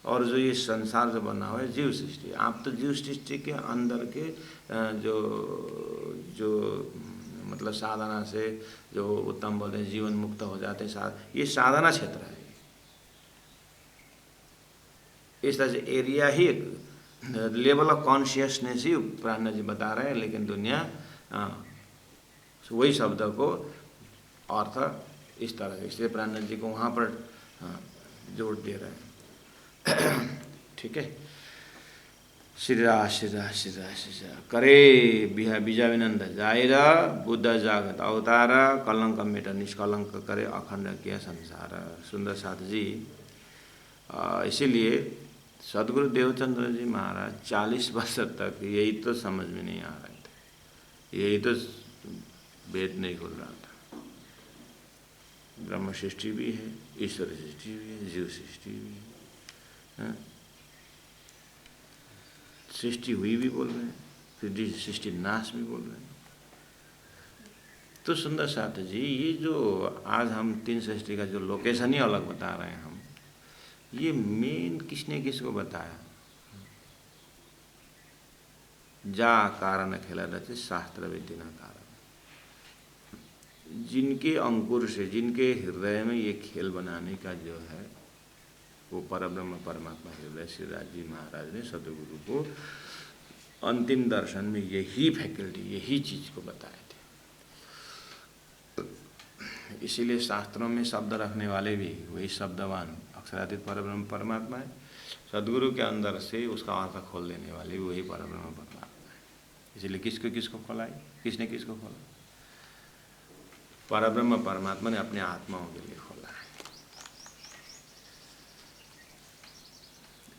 और जो ये संसार जो बना हुआ है जीव सृष्टि। आप तो जीव सृष्टि के अंदर के जो जो मतलब साधना से जो उत्तम बोलते हैं जीवन मुक्त हो जाते हैं, ये साधना क्षेत्र है। इस तरह से area he level of consciousness ही प्राण जी बता रहे हैं, लेकिन दुनिया वही शब्द को अर्थ इस तरह से, इसलिए प्राण जी को वहाँ पर जोड़ दे रहे हैं। ठीक है, श्रीरा श्रीरा श्रीरा श्रीरा करे बीजा विनंद जायरा बुद्ध जागत अवतार कलंक मेट निष्कलंक करे अखंड किया संसार। सुंदर साथ जी, इसीलिए सदगुरु देवचंद्र जी महाराज 40 वर्ष तक यही तो समझ में नहीं आ रहे थे, यही तो वेद नहीं खुल रहा था। ब्रह्म सृष्टि भी है, ईश्वर सृष्टि भी है, जीव सृष्टि भी है, सृष्टि हुई भी बोल रहे हैं, फिर सृष्टि नाश भी बोल रहे हैं। तो सुंदर साथ जी, ये जो आज हम 3 सृष्टि का जो लोकेशन ही अलग बता रहे हैं हम, ये मेन किसने किसको बताया? जा कारण खेला रचे शास्त्र विधि ना कारण। जिनके अंकुर से, जिनके हृदय में ये खेल बनाने का जो है, वो परब्रह्म परमात्मा हृदय श्री राजी महाराज ने सदगुरु को अंतिम दर्शन में यही फैकल्टी, यही चीज को बताए थे। इसीलिए शास्त्रों में शब्द रखने वाले भी वही शब्दवान अक्षरातीत परब्रह्म परमात्मा है। सदगुरु के अंदर से उसका अर्थ खोल देने वाले भी वही परब्रह्म परमात्मा है। इसलिए किसको खोलाई, किसने किसको खोला? परब्रह्म परमात्मा ने अपने आत्माओं के लिए खोला है।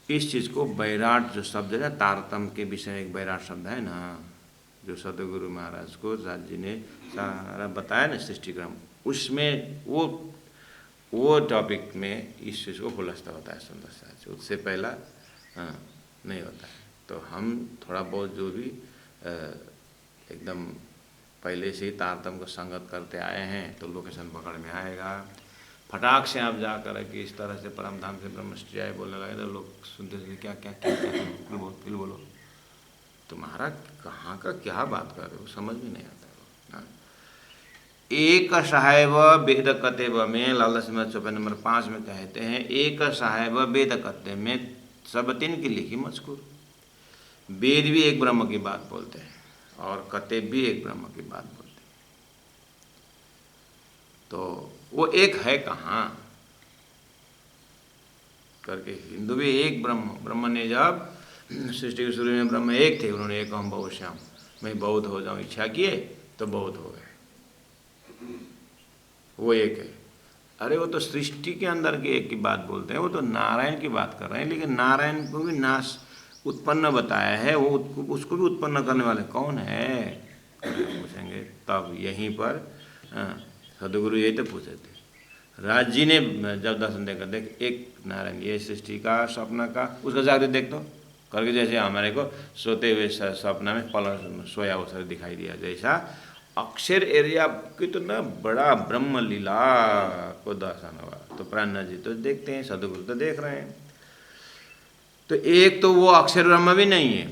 इस चीज को बैराट जो शब्द है ना, तारतम के विषय में एक बैराट शब्द है ना, जो सदगुरु महाराज को राज जी ने सारा बताया ना सृष्टि क्रम, उसमें वो टॉपिक में इस चीज को खुलस्ता होता है सुंदर साथ। उससे पहला नहीं होता है। तो हम थोड़ा बहुत जो भी एकदम पहले से ही तारतम को संगत करते आए हैं, तो लोकेशन पकड़ में आएगा। फटाक से आप जाकर कि इस तरह से परम धाम से ब्रह्मचर्य बोलने लगे तो लोग सुनते थे क्या क्या क्या क्या फिर बोलो, तुम्हारा कहाँ का क्या बात कर रहे हो, समझ में नहीं आता है। एक साहेब वेद कतेब में लालच में चौपाई नंबर 5 में कहते हैं, एक साहेब वेद कते में सब 3 की लिखी मजकूर। वेद भी एक ब्रह्म की बात बोलते हैं और कतेब भी एक ब्रह्म की बात बोलते हैं। तो वो एक है कहाँ करके, हिंदू भी एक ब्रह्म ने जब सृष्टि के शुरू में ब्रह्म एक थे, उन्होंने एक हम बहुत श्याम, मैं बौद्ध हो जाऊं इच्छा किए तो बौद्ध हो गए, वो एक है। अरे वो तो सृष्टि के अंदर के एक की बात बोलते हैं, वो तो नारायण की बात कर रहे हैं, लेकिन नारायण को भी नाश उत्पन्न बताया है, वो उसको भी उत्पन्न करने वाले कौन है पूछेंगे। तब यहीं पर सदगुरु यही तो पूछे थे। राज जी ने जब दर्शन देकर देख एक नारायण, ये सृष्टि का स्वप्न का, उसका जागृत देख तो करके, जैसे हमारे को सोते हुए सपना में पल सोया अवसर दिखाई दिया, जैसा अक्षर एरिया कितना बड़ा ब्रह्म लीला को दर्शन हुआ। तो प्राण जी तो देखते हैं, सदगुरु तो देख रहे हैं। तो एक तो वो अक्षर ब्रह्म भी नहीं है,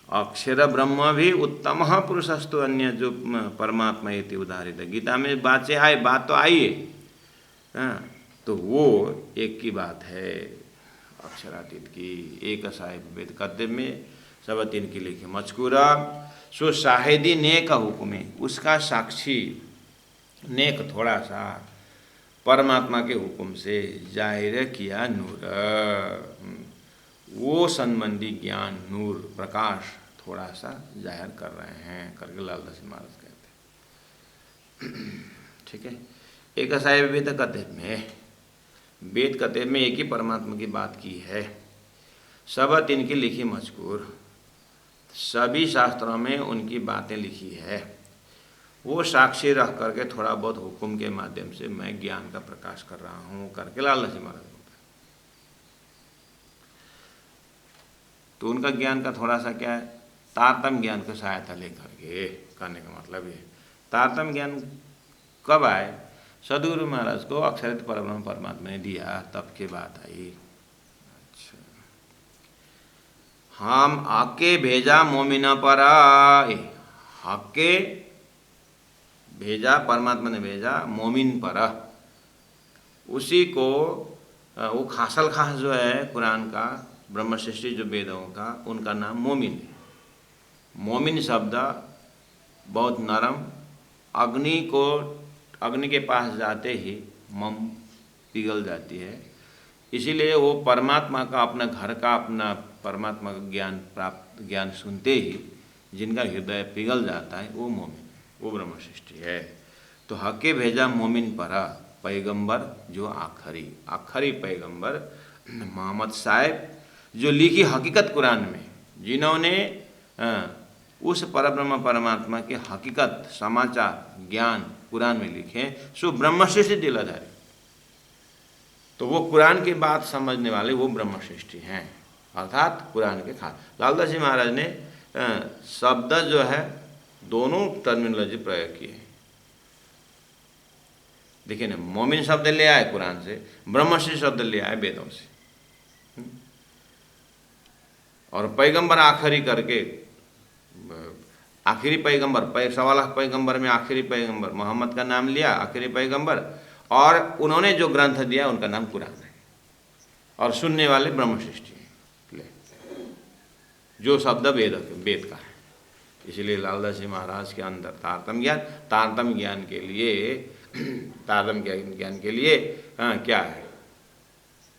अक्षर ब्रह्म भी उत्तम पुरुषस्तु अन्य जो परमात्मा इति उदाहरित है। गीता में बात तो आई है, तो वो एक की बात है अक्षरातीत की। एक साहिब वेद कद्य में सब 3 की लिखी मजकूरा सो शाहिदी नेक हुक्म, उसका साक्षी नेक थोड़ा सा परमात्मा के हुक्म से जाहिर किया नूर, वो संबंधी ज्ञान नूर प्रकाश थोड़ा सा जाहिर कर रहे हैं करके लालदास महाराज कहते हैं। ठीक है। एक साहेब वेद कतेब में एक ही परमात्मा की बात की है। सब तिनकी लिखी मजकूर, सभी शास्त्रों में उनकी बातें लिखी है। वो साक्षी रख करके थोड़ा बहुत हुक्म के माध्यम से मैं ज्ञान का प्रकाश कर रहा हूँ करके लाला जी महाराज बोलते हैं। तो उनका ज्ञान का थोड़ा सा क्या है, तारतम्य ज्ञान की सहायता लेकर के करने का मतलब ये। तारतम्य ज्ञान कब आए? सदगुरु महाराज को अक्षरित परब्रह्म परमात्मा ने दिया, तब के बात आई। अच्छा, हम आके भेजा मोमिना पर, हके भेजा, परमात्मा ने भेजा मोमिन पर, उसी को वो खासल खास जो है कुरान का ब्रह्म सृष्टि जो वेदों का, उनका नाम मोमिन है। मोमिन शब्द बहुत नरम, अग्नि के पास जाते ही मम पिघल जाती है, इसीलिए वो परमात्मा का अपना घर का अपना परमात्मा का ज्ञान सुनते ही जिनका हृदय पिघल जाता है वो मोमिन, वो ब्रह्म सृष्टि है। तो हके भेजा मोमिन पर, पैगंबर जो आखिरी पैगंबर मोहम्मद साहब जो लिखी हकीकत कुरान में, जिन्होंने उस परब्रह्म परमात्मा के हकीकत समाचार ज्ञान कुरान में लिखे, सो ब्रह्मश्रेष्ठी दिलाधारी। तो वो कुरान की बात समझने वाले वो ब्रह्मश्रेष्ठी हैं, अर्थात कुरान के खास। लालदास जी महाराज ने शब्द जो है दोनों टर्मिनोलॉजी प्रयोग किए। देखिए ना, मोमिन शब्द ले आए कुरान से, ब्रह्मश्रेष्ठ शब्द ले आए वेदों से, और पैगंबर आखिरी करके, आखिरी पैगंबर, 1.25 लाख पैगंबर में आखिरी पैगंबर मोहम्मद का नाम लिया, आखिरी पैगंबर, और उन्होंने जो ग्रंथ दिया उनका नाम कुरान है, और सुनने वाले ब्रह्मश्रेष्ठी है, जो शब्द वेद का है। इसलिए लालदास जी महाराज के अंदर तारतम्य ज्ञान के लिए क्या है?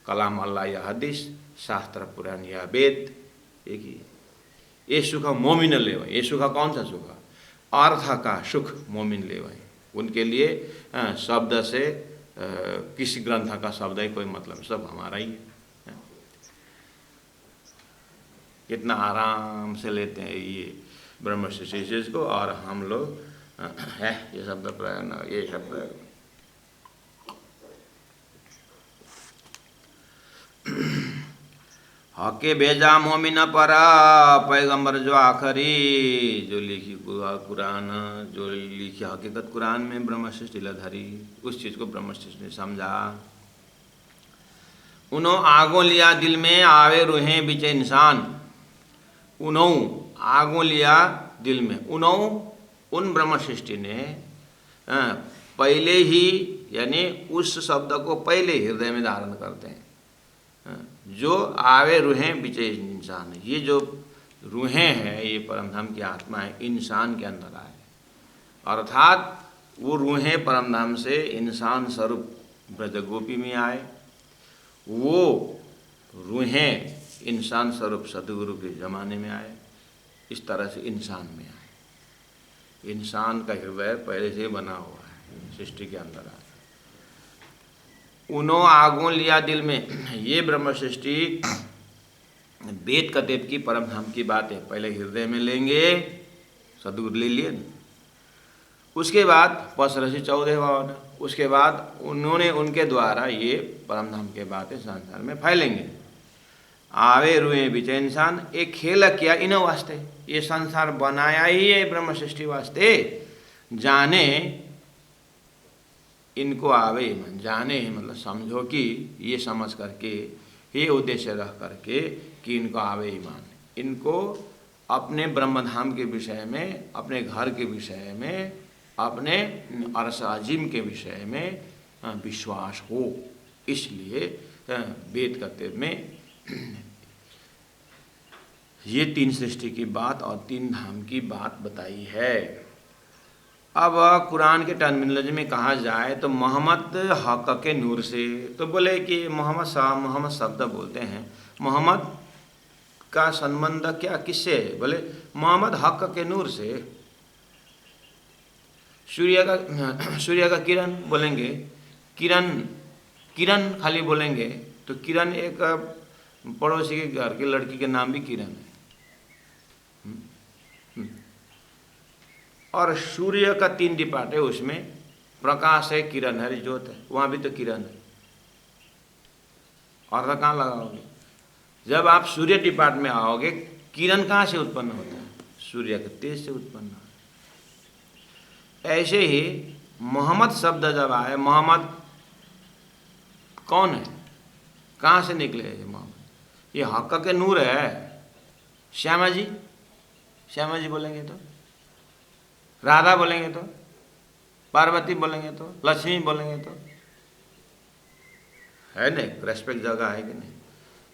कलाम अल्लाह या हदीस, शास्त्र पुराण या वेद, एक ही। ये सुख मोमिन ले वही, ये सुख कौन सा सुख? अर्थ का सुख मोमिन ले वही। उनके लिए शब्द से किसी ग्रंथ का शब्द ही कोई मतलब, सब हमारा ही है। कितना आराम से लेते हैं ये ब्रह्मश्रेष्ठी को, और हम लोग है ये शब्द प्रयोग, ये शब्द हके भेजा मोमिन पर, पैगंबर जो आखिरी जो लिखी कुरान, जो लिखी हकीकत कुरान में ब्रह्मश्रेष्ठी लधारी, उस चीज़ को ब्रह्मश्रेष्ठ ने समझा। उन्हों आगो लिया दिल में आवे रूहें बीच इंसान, उन्हों आगो लिया दिल में, उन ब्रह्मश्रेष्ठी ने पहले ही, यानी उस शब्द को पहले हृदय में धारण करते हैं। जो आवे रूहें बीच इंसान, ये जो रूहें हैं ये परमधाम की आत्मा है, इंसान के अंदर आए, अर्थात वो रूहें परमधाम से इंसान स्वरूप ब्रजगोपी में आए, वो रूहें इंसान स्वरूप सतगुरु के ज़माने में आए, इस तरह से इंसान में आए। इंसान का हृदय पहले से बना हुआ है, सृष्टि के अंदर आए। उन्हों आगों लिया दिल में, ये ब्रह्म सृष्टि वेद कतेब की परमधाम की बात है, पहले हृदय में लेंगे, सदगुरु ले लिए ना, उसके बाद पसरसी 14 भावना, उसके बाद उन्होंने उनके द्वारा ये परमधाम के बातें संसार में फैलेंगे। आवे रुए बीच इंसान, एक खेल किया इन वास्ते, ये संसार बनाया ही है ब्रह्म सृष्टि वास्ते, जाने इनको आवे ईमान, जाने मतलब समझो कि ये समझ करके, ये उद्देश्य रख करके कि इनको आवे ईमान, इनको अपने ब्रह्मधाम के विषय में, अपने घर के विषय में, अपने अर्श अजीम के विषय में विश्वास हो। इसलिए वेद कतेब में ये 3 सृष्टि की बात और 3 धाम की बात बताई है। अब कुरान के टर्मिनोलॉजी में कहा जाए तो मोहम्मद हक के नूर से, तो बोले कि मोहम्मद शब्द बोलते हैं, मोहम्मद का संबंध क्या किससे है? बोले मोहम्मद हक के नूर से, सूर्य का किरण बोलेंगे, किरण किरण खाली बोलेंगे तो किरण एक पड़ोसी के घर की लड़की के नाम भी किरण है। और सूर्य का 3 डिपार्ट है, उसमें प्रकाश है, किरण है, ज्योत है, वहाँ भी तो किरण है। और कहाँ लगाओगे? जब आप सूर्य डिपार्ट में आओगे, किरण कहाँ से उत्पन्न होता है? सूर्य के तेज से उत्पन्न होता है। ऐसे ही मोहम्मद शब्द जब आए, मोहम्मद कौन है, कहाँ से निकले ये मोहम्मद? ये हक के नूर है। श्यामा जी, श्यामा जी बोलेंगे तो, राधा बोलेंगे तो, पार्वती बोलेंगे तो, लक्ष्मी बोलेंगे तो, है नहीं, रेस्पेक्ट जगह है कि नहीं?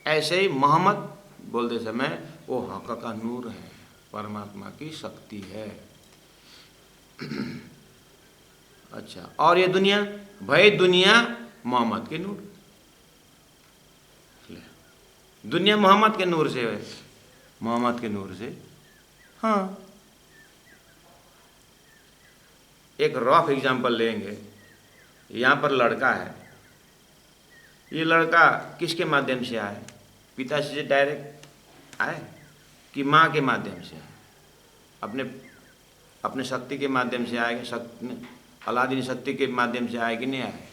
ऐसे ही मोहम्मद बोलते समय वो हक का नूर है, परमात्मा की शक्ति है। अच्छा, और ये दुनिया, भाई दुनिया मोहम्मद के नूर, दुनिया मोहम्मद के नूर से है, मोहम्मद के नूर से। हाँ, एक रफ एग्जाम्पल लेंगे। यहाँ पर लड़का है, ये लड़का किसके माध्यम से आए? पिताजी से डायरेक्ट आए कि माँ के माध्यम से आए? अपने शक्ति के माध्यम से आए, अलादीन शक्ति के माध्यम से आए कि नहीं आए?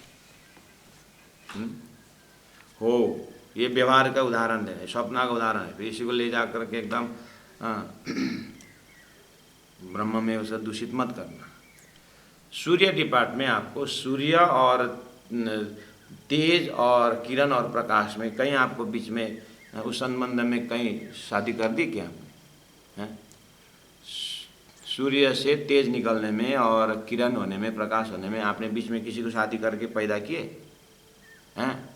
हो, ये व्यवहार का उदाहरण है, स्वप्न का उदाहरण है। फिर इसी को ले जा करके एकदम ब्रह्म में उसे दूषित मत करना। सूर्य डिपार्ट में आपको सूर्य और तेज और किरण और प्रकाश में कहीं आपको बीच में उस संबंध में कहीं शादी कर दी क्या आपने? सूर्य से तेज निकलने में और किरण होने में, प्रकाश होने में आपने बीच में किसी को शादी करके पैदा किए हैं?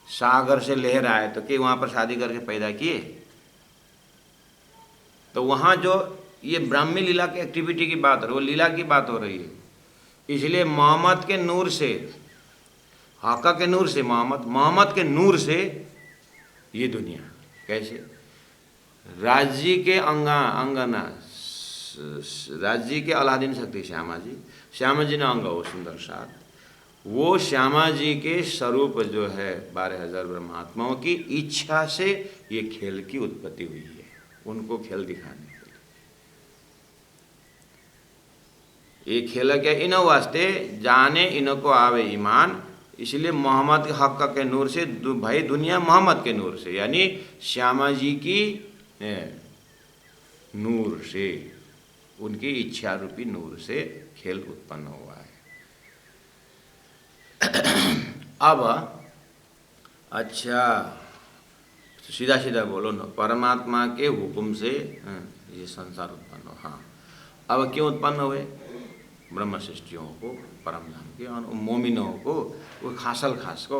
सागर से लहर आए तो कि वहाँ पर शादी करके पैदा किए? तो वहाँ जो ये ब्राह्मी लीला की एक्टिविटी की बात हो रही है, वो लीला की बात हो रही है। इसलिए मोहम्मद के नूर से, हाका के नूर से, मोहम्मद के नूर से ये दुनिया। कैसे? राज्य के अंगना, राज्य के अलादीन शक्ति श्यामा जी ने अंग, वो सुंदर साथ, वो श्यामा जी के स्वरूप जो है 12,000 ब्रह्मात्माओं की इच्छा से ये खेल की उत्पत्ति हुई है, उनको खेल दिखाने के लिए। ये खेल क्या? इन वास्ते जाने इनको आवे ईमान, इसलिए मोहम्मद के हक के नूर से, भाई दुनिया मोहम्मद के नूर से, यानी श्यामा जी की नूर से, उनकी इच्छा रूपी नूर से खेल उत्पन्न हुआ है। अब अच्छा, सीधा सीधा बोलो ना, परमात्मा के हुक्म से ये संसार उत्पन्न हो। हाँ, अब क्यों उत्पन्न हुए? ब्रह्म सृष्टियों को, परम धाम के मोमिनों को, वो खासल खास को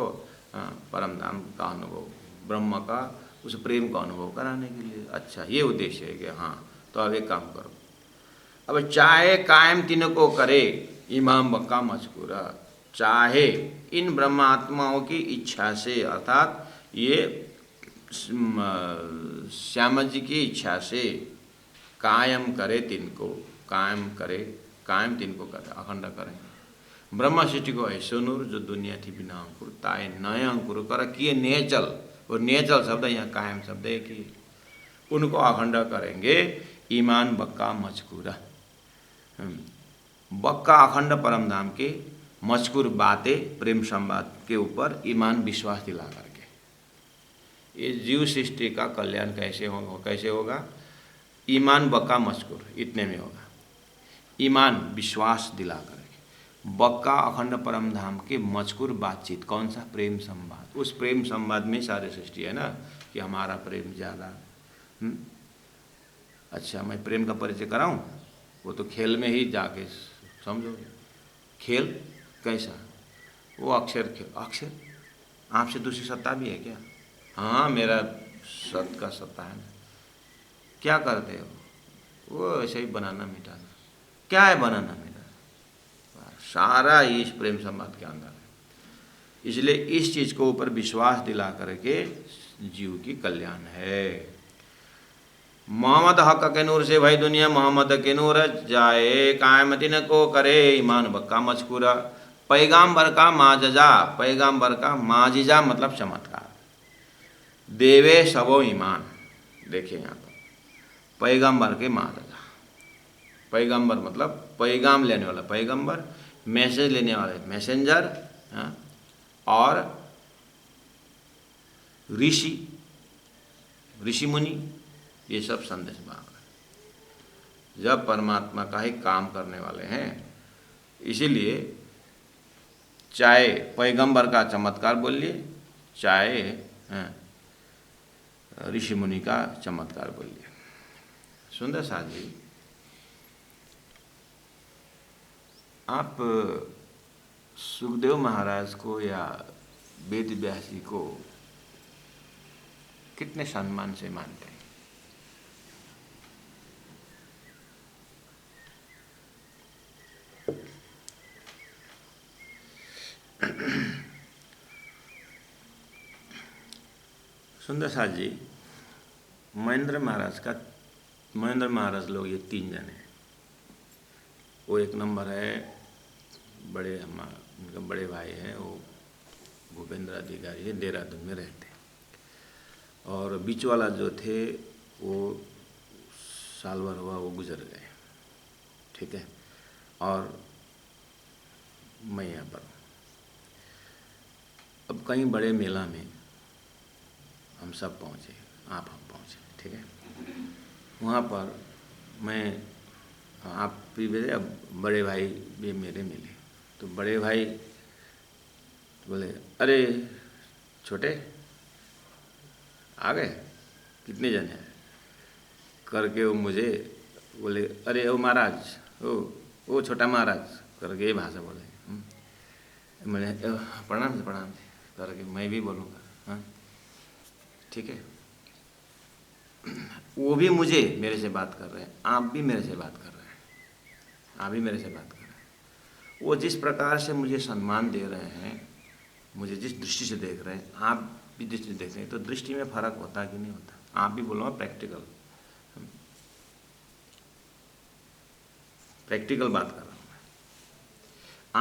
परम धाम का अनुभव, ब्रह्म का उस प्रेम का अनुभव कराने के लिए। अच्छा, ये उद्देश्य है कि हाँ, तो अब एक काम करो, अब चाहे कायम तीनों को करे इमाम बक्का मजकूरा, चाहे इन ब्रह्मात्माओं की इच्छा से, अर्थात ये श्यामा जी की इच्छा से कायम करे तिनको, कायम करे, कायम तिनको करे, अखंड करें ब्रह्म सृष्टि को ऐसो नूर जो दुनिया थी बिना अंकुर ताए नए अंकुर कर किए नेचल, और नेचल शब्द यहाँ कायम शब्द है कि उनको अखंड करेंगे। ईमान बक्का मजकूरा, बक्का अखंड परम धाम के, मजकूर बातें प्रेम संवाद के ऊपर ईमान विश्वास दिला करके, ये जीव सृष्टि का कल्याण कैसे होगा? ईमान बक्का मजकूर इतने में होगा। ईमान विश्वास दिला करके, बक्का अखंड परम धाम के, मजकूर बातचीत, कौन सा? प्रेम संवाद। उस प्रेम संवाद में सारे सृष्टि है ना, कि हमारा प्रेम ज़्यादा। अच्छा, मैं प्रेम का परिचय कराऊं? वो तो खेल में ही जाके समझोगे। खेल कैसा? वो अक्षर खेल, अक्षर आपसे दूसरी सत्ता भी है क्या? हाँ, मेरा सत का सत्ता है ना। क्या करते हो? वो ऐसे ही बनाना मिटाना। क्या है बनाना मिटाना? सारा इस प्रेम संवाद के अंदर है। इसलिए इस चीज़ को ऊपर विश्वास दिला करके जीव की कल्याण है। मोहम्मद हक के नूर से भाई दुनिया मोहम्मद के नूर जाए, कायमतिन को करे ईमान बक्का मजकूरा। पैगाम्बर का माजजा, पैगाम्बर का माजिजा मतलब चमत्कार। देवे सबो ईमान, देखिए यहाँ पर पैगाम्बर के माजजा, पैगाम्बर मतलब पैगाम लेने वाला पैगंबर, मैसेज लेने वाले मैसेंजर, और ऋषि, ऋषि मुनि, ये सब संदेश वाहक जब परमात्मा का ही काम करने वाले हैं। इसीलिए चाहे पैगंबर का चमत्कार बोलिए, चाहे ऋषि मुनि का चमत्कार बोलिए। सुंदर साथ जी, आप सुखदेव महाराज को या वेद व्यास जी को कितने सम्मान से मानते हैं? सुंदर साथ जी, महेंद्र महाराज लोग ये 3 जने, वो एक नंबर है, बड़े उनका बड़े भाई हैं, वो भूपेंद्र अधिकारी है, देहरादून में रहते हैं। और बीच वाला जो थे वो साल भर हुआ वो गुजर गए, ठीक है। और मैं यहाँ पर अब कहीं बड़े मेला में हम सब पहुँचे, हम पहुँचे, ठीक है। वहाँ पर मैं, आप भी मेरे, अब बड़े भाई भी मेरे मिले, तो बड़े भाई बोले, अरे छोटे आ गए, कितने जने हैं करके, वो मुझे बोले, अरे ओ महाराज, ओ छोटा महाराज करके ये भाषा बोले। मैंने प्रणाम करके मैं भी बोलूँगा, हाँ ठीक है। वो भी मुझे मेरे से बात कर रहे हैं, आप भी मेरे से बात कर रहे हैं, आप भी मेरे से बात कर रहे हैं। वो जिस प्रकार से मुझे सम्मान दे रहे हैं, मुझे जिस दृष्टि से देख रहे हैं, आप भी दृष्टि से देख रहे हैं, तो दृष्टि में फर्क होता है कि नहीं होता? आप भी बोलो, प्रैक्टिकल बात कर रहा हूँ मैं।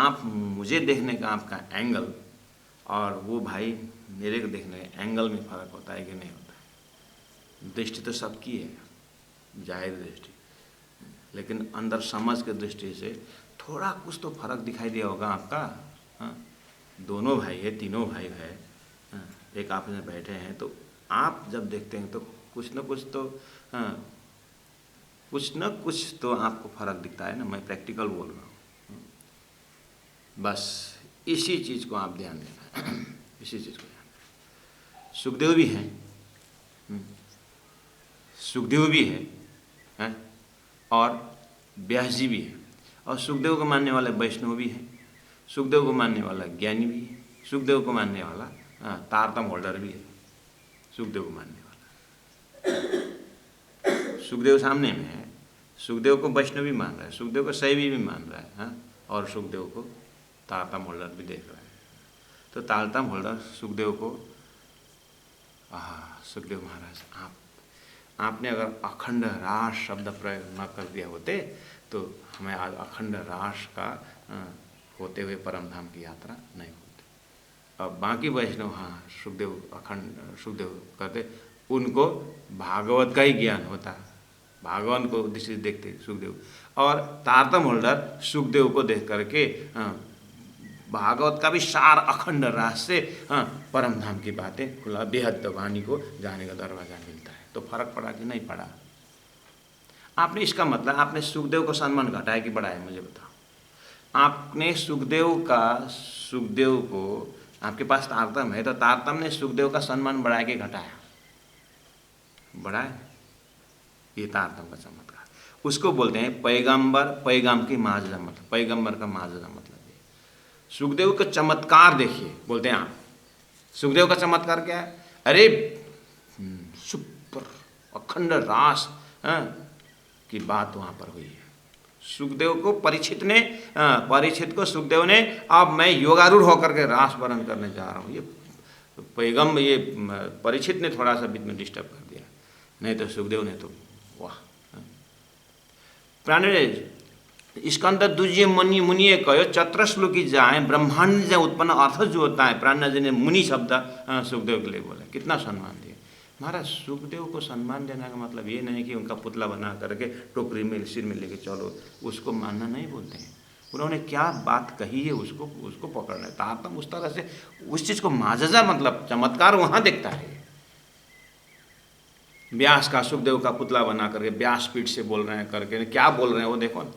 आप मुझे देखने का आपका एंगल और वो भाई मेरे को देखने के एंगल में फर्क होता है कि नहीं होता? दृष्टि तो सबकी है, जाहिर दृष्टि, लेकिन अंदर समझ के दृष्टि से थोड़ा कुछ तो फर्क दिखाई दिया होगा आपका। हाँ, दोनों भाई है, तीनों भाई है, हाँ, एक आपस में बैठे हैं, तो आप जब देखते हैं तो कुछ न कुछ तो, हाँ, कुछ न कुछ तो आपको फर्क दिखता है ना। मैं प्रैक्टिकल बोल रहा हूँ, बस इसी चीज़ को आप ध्यान देना, इसी चीज़ को ध्यान देना। सुखदेव भी हैं, सुखदेव भी है, और व्यास जी भी है, और सुखदेव को मानने वाला वैष्णव भी है, सुखदेव को मानने वाला ज्ञानी भी है, सुखदेव को मानने वाला तारतम होल्डर भी है, सुखदेव को मानने वाला। सुखदेव सामने में है, सुखदेव को वैष्णव भी मान रहा है, सुखदेव को शैवी भी मान रहा है, हाँ, और सुखदेव को तारतम होल्डर भी देख रहा है। तो तारतम होल्डर सुखदेव को, सुखदेव महाराज, आपने अगर अखंड रास शब्द प्रयोग न कर दिया होते तो हमें आज अखंड रास का होते हुए परम धाम की यात्रा नहीं होती। अब बाकी वैष्णव, हाँ, सुखदेव करते, उनको भागवत का ही ज्ञान होता, भागवान को दृष्टि देखते सुखदेव, और तारतम होल्डर सुखदेव को देख करके भागवत का भी सार अखंड रास से, हाँ, परम धाम की बातें, खुला बेहद वाणी को जाने का दरवाजा मिलता है। तो फर्क पड़ा कि नहीं पड़ा? आपने, इसका मतलब आपने सुखदेव को सम्मान घटाया कि बढ़ाया, मुझे बताओ। आपने सुखदेव को, आपके पास तारतम है, तो तारतम ने सुखदेव का सम्मान बढ़ाया कि घटाया? बढ़ाया। ये तारतम का चमत्कार, उसको बोलते हैं पैगंबर, पैगाम की माजजा, मतलब पैगंबर का माजजा मतलब। सुखदेव का चमत्कार देखिए, बोलते हैं आप, सुखदेव का चमत्कार क्या है? अरे सुपर अखंड रास की बात वहाँ पर हुई है। सुखदेव को परीक्षित को सुखदेव ने, अब मैं योगारूढ़ होकर के रास वर्ण करने जा रहा हूँ, ये पैगम, ये परीक्षित ने थोड़ा सा बीच में डिस्टर्ब कर दिया, नहीं तो सुखदेव ने तो वाह। प्राणी स्कंद दूजिए मुनि मुनिए कहो चत्र श्लोकी जाए ब्रह्मांड से उत्पन्न अर्थ जो होता है। प्राणी जी ने मुनि शब्द सुखदेव के लिए बोला, कितना सम्मान दिया महाराज। सुखदेव को सम्मान देने का मतलब ये नहीं कि उनका पुतला बना करके टोकरी में सिर में लेके चलो, उसको मानना नहीं बोलते हैं। उन्होंने क्या बात कही है उसको पकड़ना है। तारतम उस तरह से उस चीज़ को माजजा मतलब चमत्कार वहाँ देखता है। व्यास का सुखदेव का पुतला बना करके व्यासपीठ से बोल रहे हैं करके, क्या बोल रहे हैं वो देखो ना।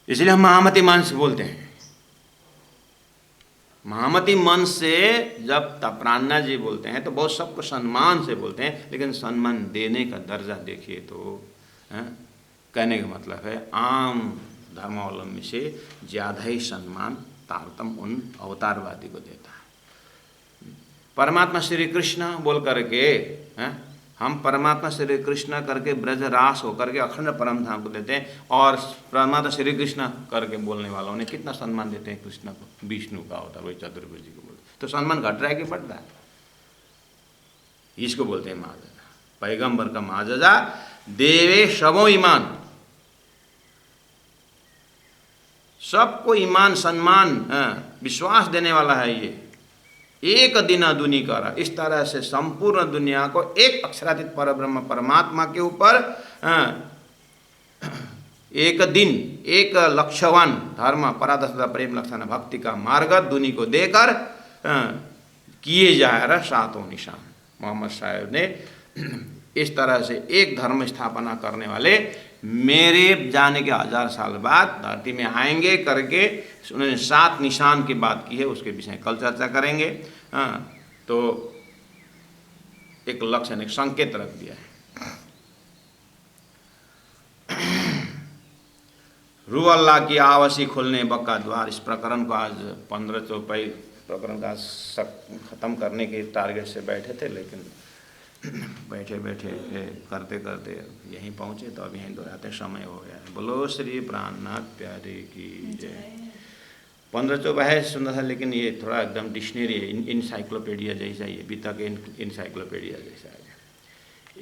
इसलिए हम महामती मन से बोलते हैं। महामती मन से जब प्राणनाथ जी बोलते हैं तो बहुत सबको सम्मान से बोलते हैं, लेकिन सम्मान देने का दर्जा देखिए तो कहने का मतलब है आम धर्मावलंबी से ज़्यादा ही सम्मान तारतम उन अवतारवादी को देता है। परमात्मा श्री कृष्ण बोल करके हम परमात्मा श्री कृष्ण करके ब्रज रास होकर के अखंड परम धाम को देते हैं, और परमात्मा श्री कृष्ण करके बोलने वालों ने कितना सम्मान देते हैं कृष्ण को। विष्णु का होता है वही चतुर्भुज को बोलते, तो सम्मान घट रहा है कि बढ़ रहा है? इसको बोलते हैं महाजजा। पैगंबर का महाजजा देवे सबो ईमान, सबको ईमान सम्मान विश्वास देने वाला है ये। एक दिन दुनी करा, इस तरह से संपूर्ण दुनिया को एक अक्षरातीत परब्रह्म परमात्मा के ऊपर एक दिन एक लक्ष्यवान धर्म पराधर्म प्रेम लक्षण भक्ति का मार्ग दुनी को देकर किए जा रहा सातों निशान। मोहम्मद साहब ने इस तरह से एक धर्म स्थापना करने वाले मेरे जाने के 1000 साल बाद धरती में आएंगे करके उन्होंने 7 निशान की बात की है, उसके विषय कल चर्चा करेंगे। तो एक लक्ष्य एक संकेत रख दिया है। रू अल्लाह की आवसी खोलने बक्का द्वार, इस प्रकरण को आज 15 चौपाई प्रकरण का ख़त्म करने के टारगेट से बैठे थे, लेकिन बैठे बैठे करते करते यहीं पहुँचे तो अब यहीं दोहराते समय हो गया है। बोलो श्री प्राणनाथ प्यारे की जय। 15 चौपाई है सुंदर सा, लेकिन ये थोड़ा एकदम डिक्शनरी है, इंसाइक्लोपीडिया जैसा ही है, बीता के इंसाइक्लोपीडिया जैसा है।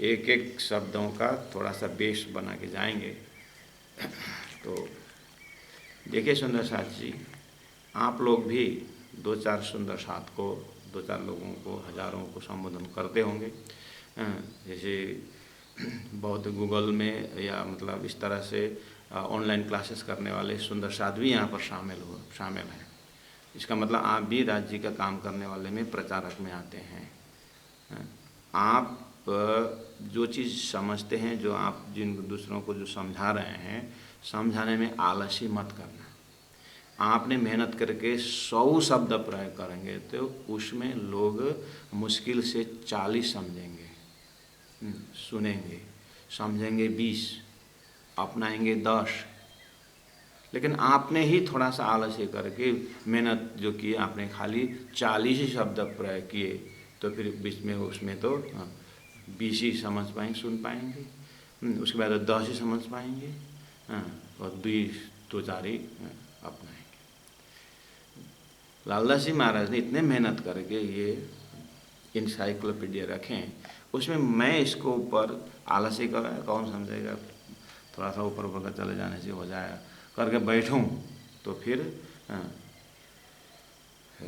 एक एक शब्दों का थोड़ा सा बेस बना के जाएंगे। तो देखिए सुंदर साथ जी, आप लोग भी 2-4 सुंदर साथ को 2-4 लोगों को हजारों को संबोधन करते होंगे। जैसे बहुत गूगल में या मतलब इस तरह से ऑनलाइन क्लासेस करने वाले सुंदर साथ भी यहाँ पर शामिल हैं। इसका मतलब आप भी राज्य जी का काम करने वाले में प्रचारक में आते हैं। आप जो चीज़ समझते हैं, जो आप जिन दूसरों को जो समझा रहे हैं, समझाने में आलसी मत करना। आपने मेहनत करके 100 शब्द प्रयोग करेंगे तो उसमें लोग मुश्किल से 40 समझेंगे, सुनेंगे, समझेंगे 20, अपनाएंगे 10। लेकिन आपने ही थोड़ा सा आलस्य करके मेहनत जो की, आपने खाली 40 ही शब्द प्रयोग किए, तो फिर बीच में उसमें तो 20 ही समझ पाएंगे, सुन पाएंगे, उसके बाद 10 ही समझ पाएंगे, और 2-4 ही अपनाएंगे। लालदास जी महाराज ने इतने मेहनत करके ये इंसाइक्लोपीडिया रखें, उसमें मैं इसको ऊपर आलसी का कौन समझेगा, थोड़ा सा ऊपर ऊपर चले जाने से हो जाएगा करके बैठूं तो फिर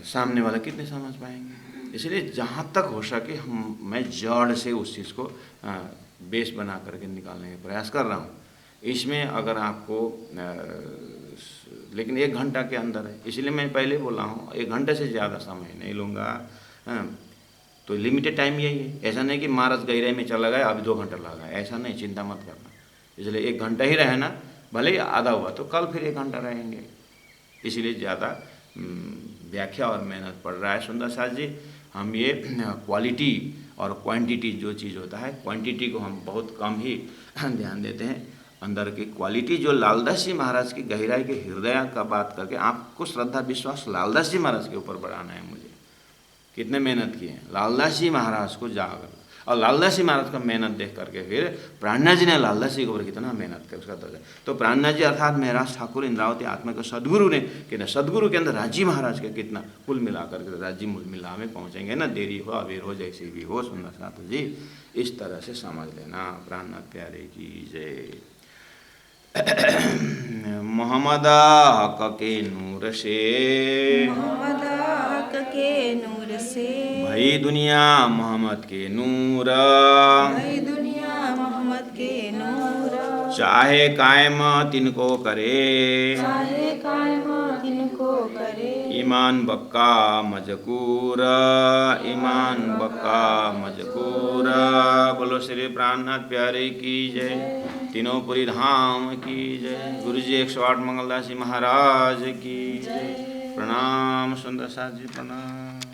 सामने वाला कितने समझ पाएंगे। इसलिए जहाँ तक हो सके मैं जड़ से उस चीज़ को बेस बना करके निकालने का प्रयास कर रहा हूँ। इसमें अगर आपको लेकिन 1 घंटा के अंदर है, इसलिए मैं पहले बोला हूँ 1 घंटे से ज़्यादा समय नहीं लूँगा। तो लिमिटेड टाइम यही है। ऐसा नहीं कि महाराज गहराई में चला गया अभी 2 घंटा लगा, ऐसा नहीं, चिंता मत करना। इसलिए 1 घंटा ही रहे ना, भले ही आधा हुआ तो कल फिर 1 घंटा रहेंगे। इसीलिए ज़्यादा व्याख्या और मेहनत पड़ रहा है। सुंदर साथ जी, हम ये क्वालिटी और क्वांटिटी जो चीज़ होता है, क्वांटिटी को हम बहुत कम ही ध्यान देते हैं। अंदर की क्वालिटी जो लालदास जी महाराज की गहराई के हृदय का बात करके आपको श्रद्धा विश्वास लालदास जी महाराज के ऊपर बढ़ाना है। मुझे कितने मेहनत किए हैं लालदास जी महाराज को जागर, और लालदास जी महाराज का मेहनत देख करके फिर प्राणनाथ जी ने लालदास जी के ऊपर कितना मेहनत कर उसका तो प्राणनाथ जी अर्थात महराज ठाकुर इंद्रावती आत्मा के सदगुरु ने कि सदगुरु के अंदर राजी महाराज के कितना कुल मिला करके राजी मिला में पहुँचेंगे ना, देरी हो अबेर हो जैसी भी हो सुंदर साथ जी, इस तरह से समझ लेना। प्राणनाथ प्यारे की जय। मोहम्मद हक के नूर से, मोहम्मद हक के नूर से, भई दुनिया मोहम्मद के नूर, भई दुनिया मोहम्मद के नूर, चाहे कायम तिनको करे, चाहे कायम तिनको करे, ईमान बक्का मजकूर, ईमान बक्का मजकूर। बोलो श्री प्राणनाथ प्यारे की जय, तीनों धाम की जय, गुरु जी 108 मंगलदास जी महाराज की जय। प्रणाम सुंदर साथ जी, प्रणाम।